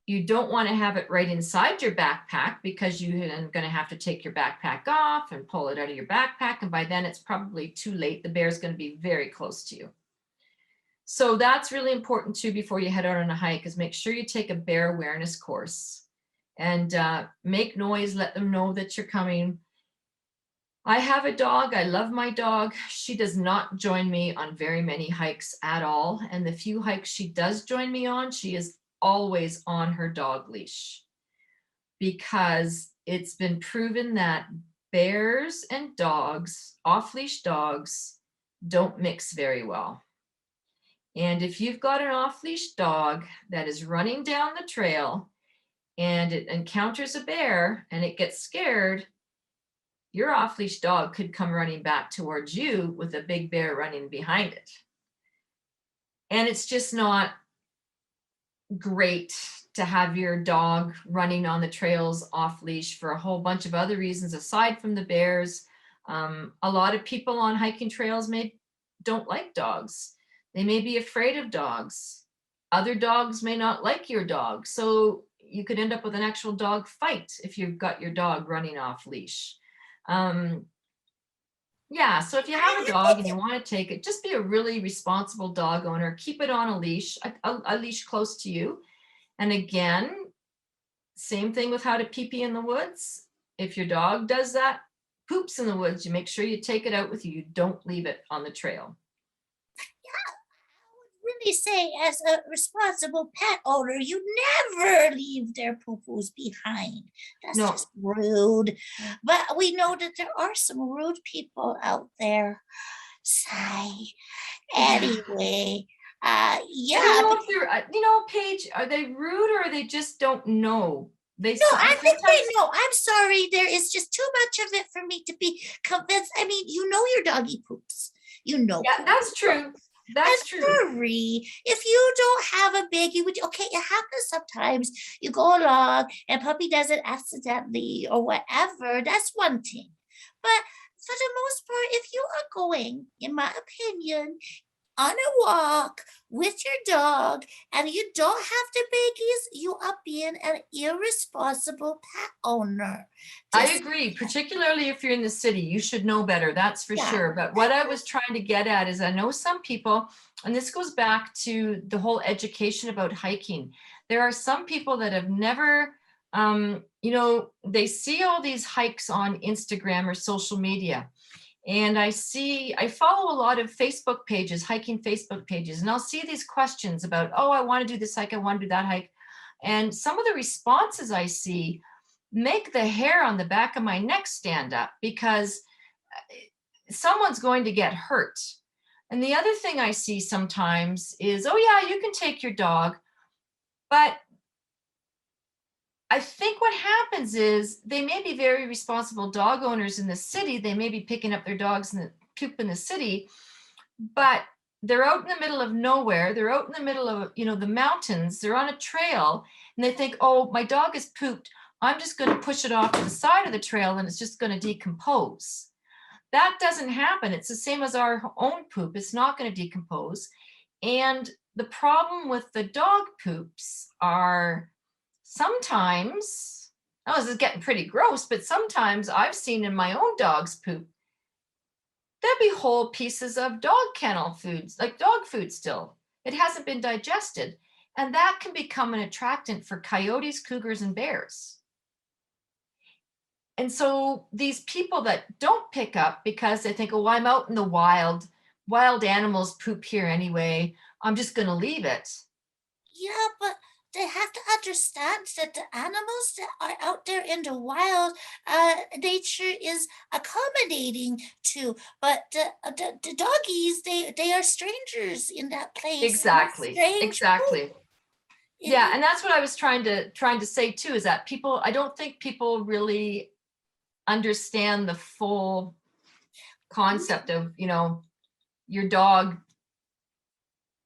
You don't want to have it right inside your backpack, because you're going to have to take your backpack off and pull it out of your backpack. And by then it's probably too late. The bear's going to be very close to you. So that's really important too before you head out on a hike, is make sure you take a bear awareness course and make noise, let them know that you're coming. I have a dog. I love my dog. She does not join me on very many hikes at all. And the few hikes she does join me on, she is always on her dog leash, because it's been proven that bears and dogs, off-leash dogs, don't mix very well. And if you've got an off-leash dog that is running down the trail and it encounters a bear and it gets scared, your off-leash dog could come running back towards you with a big bear running behind it. And it's just not great to have your dog running on the trails off-leash for a whole bunch of other reasons aside from the bears. A lot of people on hiking trails don't like dogs. They may be afraid of dogs. Other dogs may not like your dog. So you could end up with an actual dog fight if you've got your dog running off leash. Yeah, so if you have a dog and you want to take it, just be a really responsible dog owner. Keep it on a leash close to you. And again, same thing with how to pee-pee in the woods. If your dog does that, poops in the woods, you make sure you take it out with you. You don't leave it on the trail. Really say, as a responsible pet owner, you never leave their poo-poos behind. That's just rude. But we know that there are some rude people out there. Sigh. Anyway, yeah. I don't know if they're, Paige, are they rude or they just don't know? I think they know. I'm sorry. There is just too much of it for me to be convinced. I mean, you know your doggy poops. You know. Yeah, that's true. That's true. Sorry, if you don't have a biggie, it happens sometimes. You go along and puppy does it accidentally or whatever. That's one thing. But for the most part, if you are going, in my opinion, on a walk with your dog and you don't have the biggies, you are being an irresponsible pet owner. I agree, particularly if you're in the city, you should know better, that's for sure. But what I was trying to get at is I know some people, and this goes back to the whole education about hiking. There are some people that have never, they see all these hikes on Instagram or social media. And I follow a lot of Facebook pages, hiking Facebook pages, and I'll see these questions about, oh, I want to do this hike, I want to do that hike. And some of the responses I see make the hair on the back of my neck stand up, because someone's going to get hurt. And the other thing I see sometimes is, oh yeah, you can take your dog, but I think what happens is they may be very responsible dog owners in the city. They may be picking up their dogs and the poop in the city, but they're out in the middle of nowhere. They're out in the middle of, the mountains. They're on a trail and they think, oh, my dog is pooped. I'm just going to push it off to the side of the trail and it's just going to decompose. That doesn't happen. It's the same as our own poop. It's not going to decompose. And the problem with the dog poops are sometimes, oh, this is getting pretty gross, but sometimes I've seen in my own dog's poop, there'll be whole pieces of dog kennel foods, like dog food still. It hasn't been digested. And that can become an attractant for coyotes, cougars, and bears. And so these people that don't pick up because they think, oh, I'm out in the wild animals poop here anyway, I'm just going to leave it. Yeah, but they have to understand that the animals that are out there in the wild, nature is accommodating to. But the doggies, they are strangers in that place. Exactly. Food. Yeah, and that's what I was trying to say too, is that I don't think people really understand the full concept of, your dog.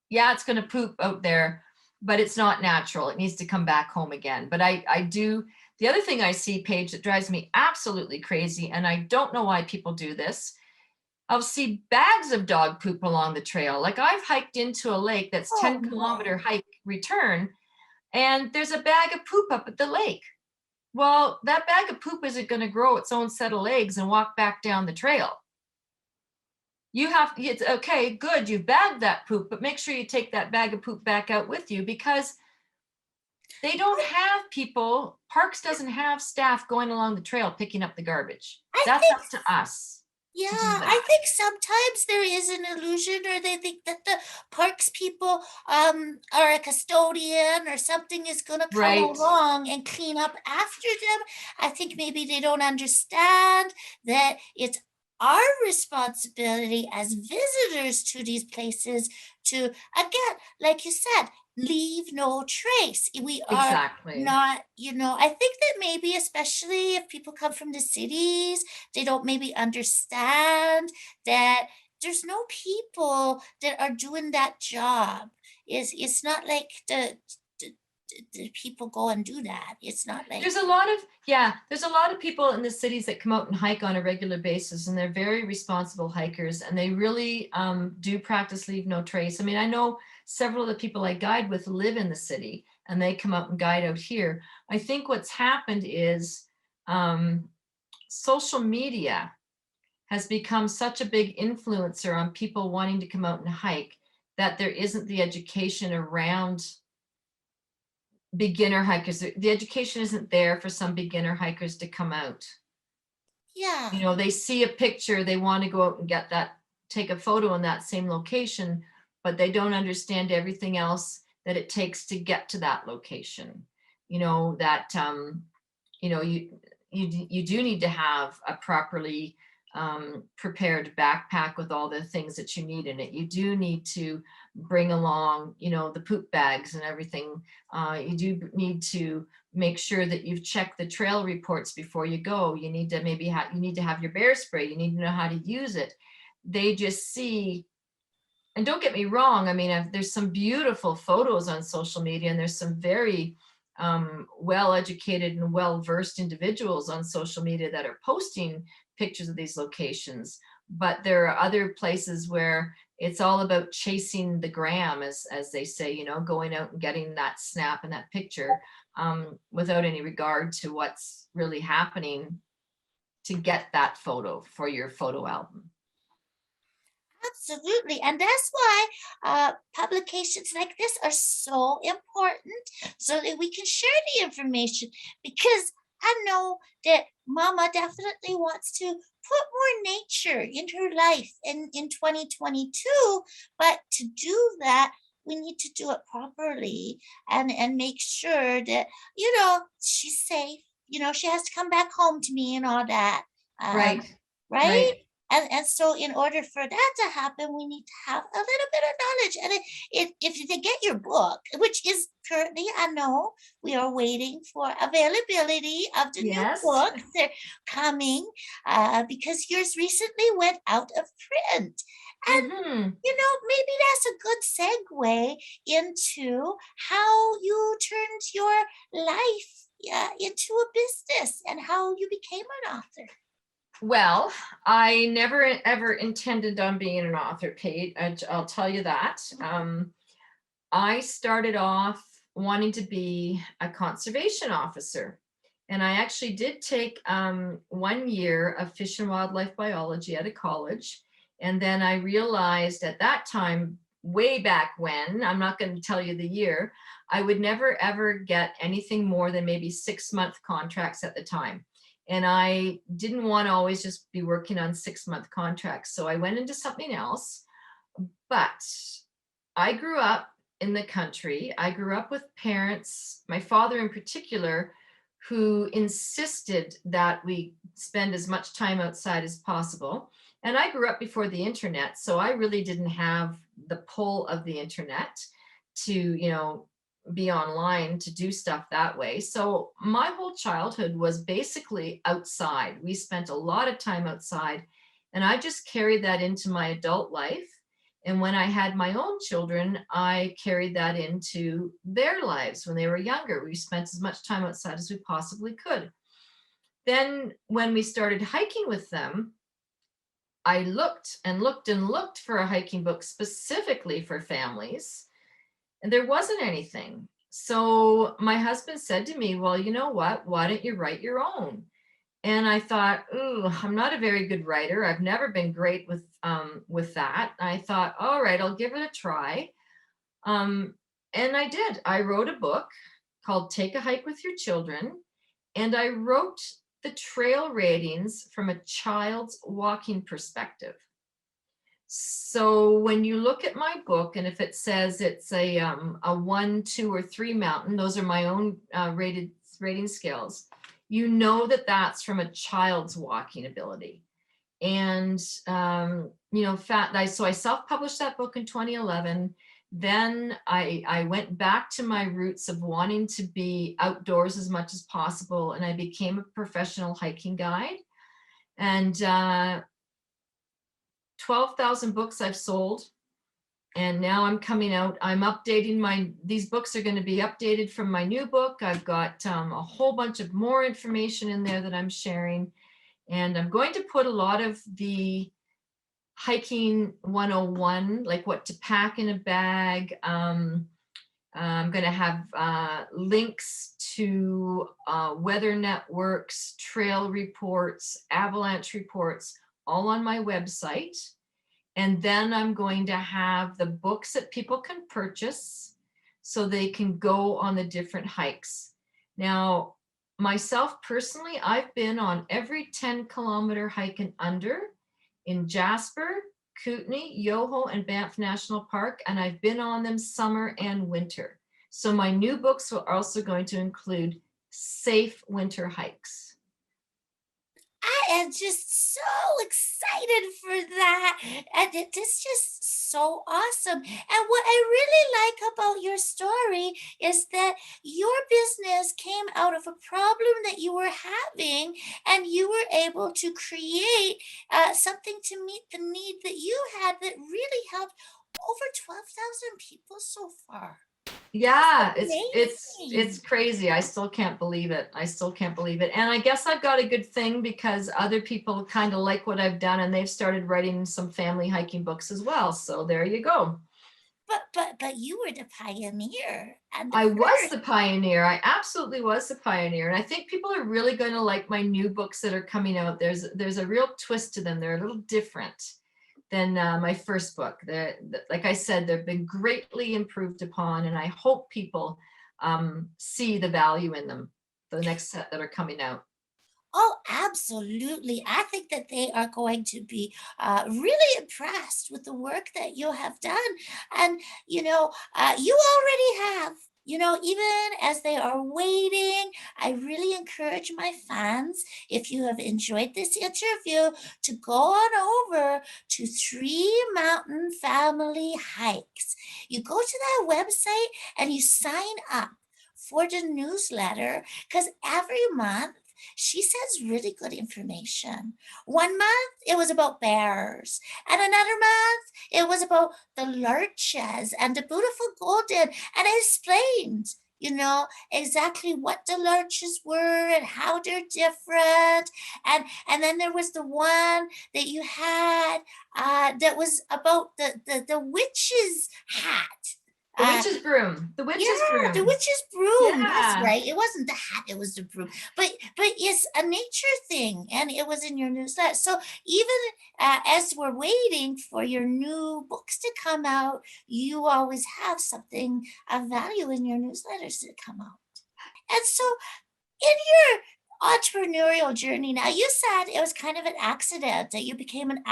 Yeah, it's going to poop out there, but it's not natural. It needs to come back home again. But I do. The other thing I see, Paige, that drives me absolutely crazy, and I don't know why people do this. I'll see bags of dog poop along the trail. Like I've hiked into a lake that's 10-kilometer hike return, and there's a bag of poop up at the lake. Well, that bag of poop isn't going to grow its own set of legs and walk back down the trail. It's okay, good, you've bagged that poop, but make sure you take that bag of poop back out with you, because they don't have people, parks doesn't have staff going along the trail picking up the garbage. That's up to us. Yeah, I think sometimes there is an illusion, or they think that the parks people are a custodian or something is going to come along and clean up after them. I think maybe they don't understand that it's our responsibility as visitors to these places to, again, like you said, leave no trace. We are not, I think that maybe, especially if people come from the cities, they don't maybe understand that there's no people that are doing that job. It's not like the people go and do that. It's not like there's a lot of people in the cities that come out and hike on a regular basis, and they're very responsible hikers, and they really do practice leave no trace. I mean, I know several of the people I guide with live in the city, and they come out and guide out here. I think what's happened is social media has become such a big influencer on people wanting to come out and hike, that there isn't the education around beginner hikers. The education isn't there for some beginner hikers to come out. Yeah. They see a picture, they want to go out and take a photo in that same location, but they don't understand everything else that it takes to get to that location. You do need to have a properly prepared backpack with all the things that you need in it. You do need to bring along, the poop bags and everything. You do need to make sure that you've checked the trail reports before you go. You need to have your bear spray. You need to know how to use it. They just see, and don't get me wrong, I mean, there's some beautiful photos on social media, and there's some very well-educated and well-versed individuals on social media that are posting pictures of these locations. But there are other places where it's all about chasing the gram, as they say, going out and getting that snap and that picture without any regard to what's really happening to get that photo for your photo album. Absolutely. And that's why publications like this are so important, so that we can share the information, because I know that Mama definitely wants to put more nature in her life in 2022. But to do that, we need to do it properly and make sure that, she's safe. She has to come back home to me and all that. Right. Right? And so in order for that to happen, we need to have a little bit of knowledge. And if they get your book, which is currently, I know we are waiting for availability of the new Yes. books. They're coming because yours recently went out of print. And Mhm. maybe that's a good segue into how you turned your life into a business and how you became an author. Well, I never ever intended on being an author, Paige. I'll tell you that. I started off wanting to be a conservation officer. And I actually did take 1 year of fish and wildlife biology at a college. And then I realized at that time, way back when, I'm not going to tell you the year, I would never ever get anything more than maybe 6-month contracts at the time. And I didn't want to always just be working on 6-month contracts. So I went into something else. But I grew up in the country. I grew up with parents, my father in particular, who insisted that we spend as much time outside as possible. And I grew up before the internet, so I really didn't have the pull of the internet to, be online to do stuff that way. So my whole childhood was basically outside. We spent a lot of time outside, and I just carried that into my adult life. And when I had my own children, I carried that into their lives when they were younger. We spent as much time outside as we possibly could. Then when we started hiking with them, I looked and looked and looked for a hiking book specifically for families, and there wasn't anything. So my husband said to me, well, you know what? Why don't you write your own? And I thought, ooh, I'm not a very good writer. I've never been great with that. I thought, all right, I'll give it a try. And I did. I wrote a book called Take a Hike with Your Children, and I wrote the trail ratings from a child's walking perspective. So when you look at my book, and if it says it's a 1, 2, or 3 mountain, those are my own rating scales. You know that that's from a child's walking ability. And so I self-published that book in 2011. Then I went back to my roots of wanting to be outdoors as much as possible, and I became a professional hiking guide. And 12,000 books I've sold. And now I'm coming out, I'm updating these books are going to be updated from my new book. I've got a whole bunch of more information in there that I'm sharing. And I'm going to put a lot of the hiking 101, like what to pack in a bag. I'm going to have links to weather networks, trail reports, avalanche reports, all on my website. And then I'm going to have the books that people can purchase so they can go on the different hikes. Now, myself personally, I've been on every 10-kilometer hike and under in Jasper, Kootenay, Yoho, and Banff National Park, and I've been on them summer and winter. So my new books are also going to include safe winter hikes. I am just so excited for that. And it's just so awesome. And what I really like about your story is that your business came out of a problem that you were having, and you were able to create something to meet the need that you had that really helped over 12,000 people so far. Yeah, it's Amazing. crazy. I still can't believe it. And I guess I've got a good thing because other people kind of like what I've done, and they've started writing some family hiking books as well. So there you go. But you were the pioneer and the I was first. the pioneer. I absolutely was the pioneer. And I think people are really going to like my new books that are coming out. There's a real twist to them. They're a little different than my first book. Like I said, they've been greatly improved upon, and I hope people see the value in them, the next set that are coming out. Oh, absolutely. I think that they are going to be really impressed with the work that you have done. And, you already have even as they are waiting, I really encourage my fans, if you have enjoyed this interview, to go on over to Three Mountain Family Hikes. You go to that website and you sign up for the newsletter, because every month she sends really good information. One month it was about bears, and another month it was about the lurches and the beautiful golden. And I explained, exactly what the lurches were and how they're different. And then there was the one that you had that was about the witch's hat. The witch's broom. The witch's Yeah, the broom. witch's broom. That's Yeah. right. It wasn't the hat, it was the broom. But it's a nature thing, and it was in your newsletter. So even as we're waiting for your new books to come out, you always have something of value in your newsletters that come out. And so in your entrepreneurial journey, now you said it was kind of an accident that you became an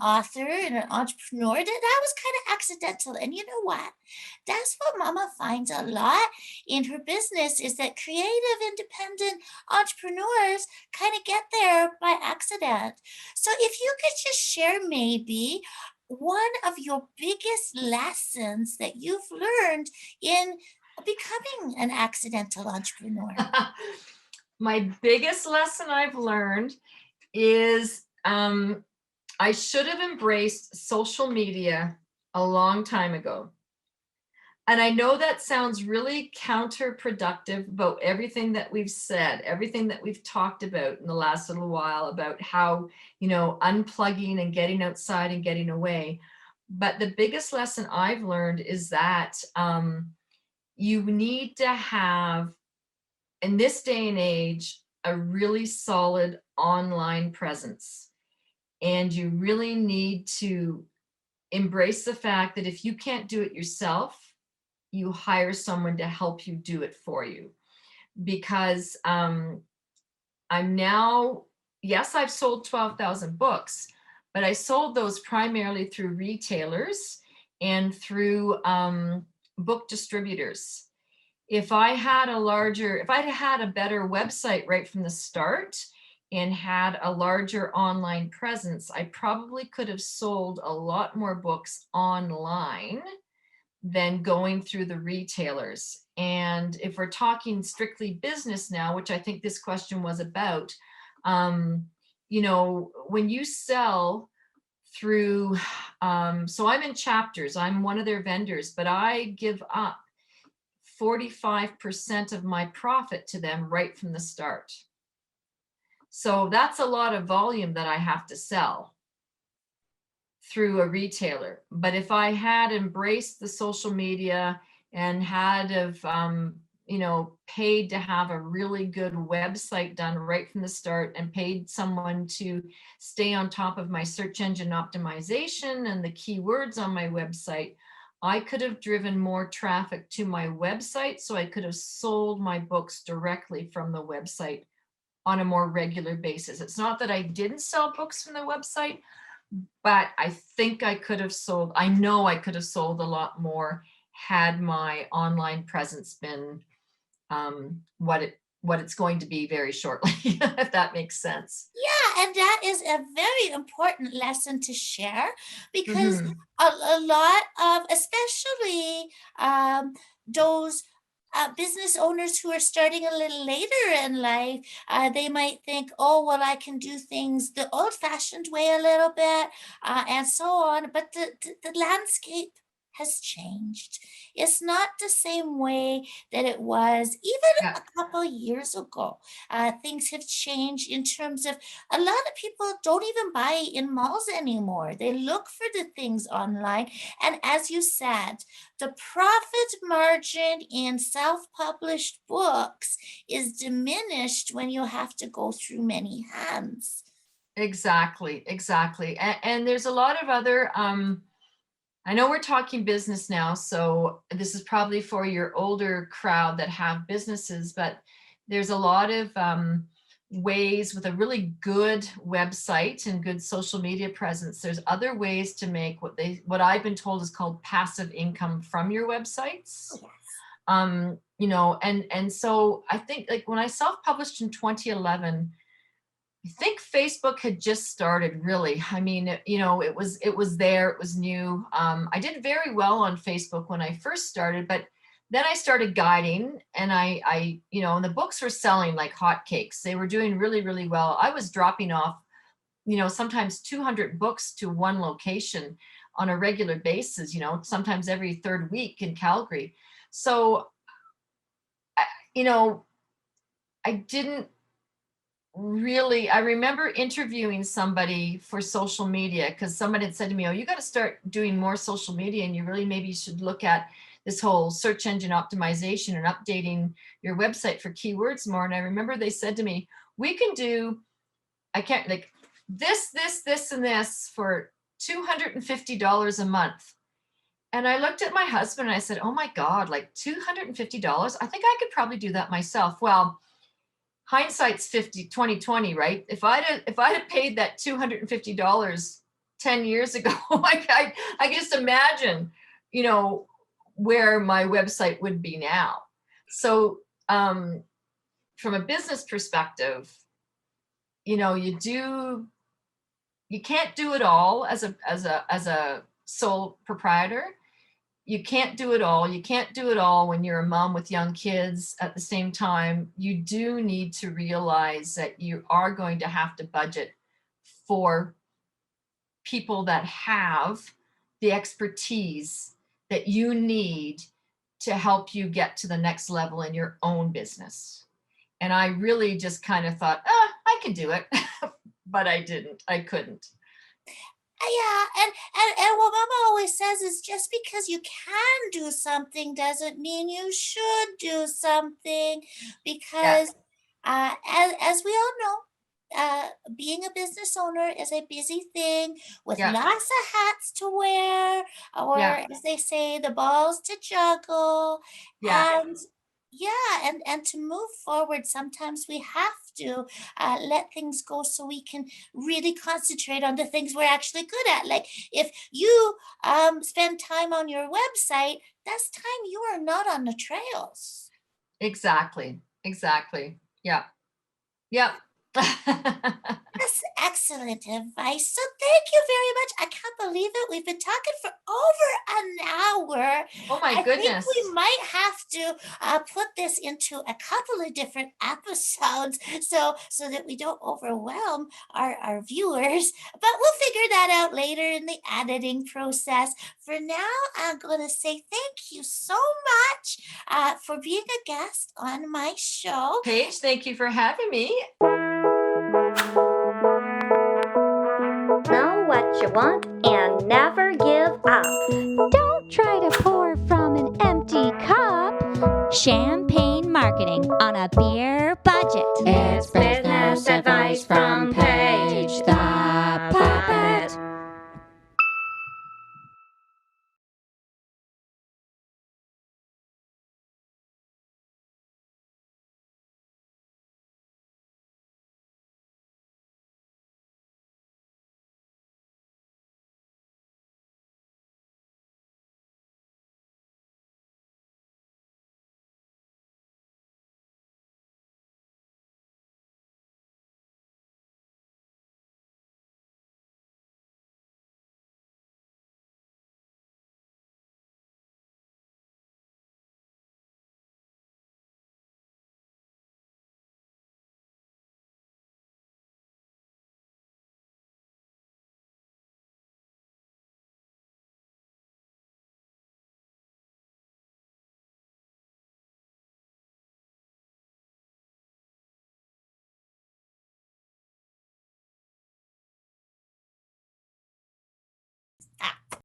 author and an entrepreneur. That was kind of accidental. And you know what? That's what Mama finds a lot in her business, is that creative, independent entrepreneurs kind of get there by accident. So if you could just share maybe one of your biggest lessons that you've learned in becoming an accidental entrepreneur. My biggest lesson I've learned is I should have embraced social media a long time ago. And I know that sounds really counterproductive about everything that we've said, everything that we've talked about in the last little while about how, unplugging and getting outside and getting away. But the biggest lesson I've learned is that you need to have, in this day and age, a really solid online presence. And you really need to embrace the fact that if you can't do it yourself, you hire someone to help you do it for you. Because I'm now, yes, I've sold 12,000 books, but I sold those primarily through retailers and through book distributors. If I'd had a better website right from the start and had a larger online presence, I probably could have sold a lot more books online than going through the retailers. And if we're talking strictly business now, which I think this question was about, when you sell through, so I'm in Chapters, I'm one of their vendors, but I give up 45% of my profit to them right from the start. So that's a lot of volume that I have to sell through a retailer. But if I had embraced the social media and had paid to have a really good website done right from the start and paid someone to stay on top of my search engine optimization and the keywords on my website, I could have driven more traffic to my website, so I could have sold my books directly from the website on a more regular basis. It's not that I didn't sell books from the website, but I think I know I could have sold a lot more had my online presence been what it's going to be very shortly, if that makes sense. Yeah, and that is a very important lesson to share, because Mhm. a lot of, especially those business owners who are starting a little later in life, they might think, oh, well, I can do things the old fashioned way a little bit, and so on. But the landscape has changed. It's not the same way that it was even Yeah. a couple years ago. Things have changed in terms of, a lot of people don't even buy in malls anymore. They look for the things online. And as you said, the profit margin in self-published books is diminished when you have to go through many hands. Exactly. And there's a lot of other, I know we're talking business now, so this is probably for your older crowd that have businesses, but there's a lot of ways with a really good website and good social media presence. There's other ways to make what I've been told is called passive income from your websites. You know, and so I think, like, when I self-published in 2011, I think Facebook had just started, really. I mean, you know, it was there, it was new. I did very well on Facebook when I first started, but then I started guiding, and I, you know, and the books were selling like hotcakes. They were doing really, really well. I was dropping off, you know, sometimes 200 books to one location on a regular basis, you know, sometimes every third week in Calgary. So, you know, I didn't really, I remember interviewing somebody for social media, because somebody had said to me, oh, you got to start doing more social media, and you really maybe should look at this whole search engine optimization and updating your website for keywords more. And I remember they said to me, we can do, I can't, like, this, and this for $250 a month. And I looked at my husband and I said, oh my God, like $250? I think I could probably do that myself. Well, hindsight's 2020, right? If I'd have paid that $250 10 years ago, I can just imagine, you know, where my website would be now. So from a business perspective, you know, you can't do it all as a sole proprietor. You can't do it all. You can't do it all when you're a mom with young kids at the same time. You do need to realize that you are going to have to budget for people that have the expertise that you need to help you get to the next level in your own business. And I really just kind of thought, I can do it, but I didn't. I couldn't. Yeah, and what Mama always says is, just because you can do something doesn't mean you should do something, because as we all know, being a business owner is a busy thing with Yeah. lots of hats to wear, or Yeah. as they say, the balls to juggle. Yeah. And yeah, and to move forward, sometimes we have to let things go so we can really concentrate on the things we're actually good at. Like, if you spend time on your website, that's time you are not on the trails. Exactly. Yeah. That's excellent advice. So thank you very much. I can't believe it. We've been talking for over an hour. Oh my goodness. I think we might have to put this into a couple of different episodes, so that we don't overwhelm our viewers. But we'll figure that out later in the editing process. For now, I'm going to say thank you so much for being a guest on my show. Paige, thank you for having me. Know what you want and never give up. Don't try to pour from an empty cup. Champagne marketing on a beer budget. It's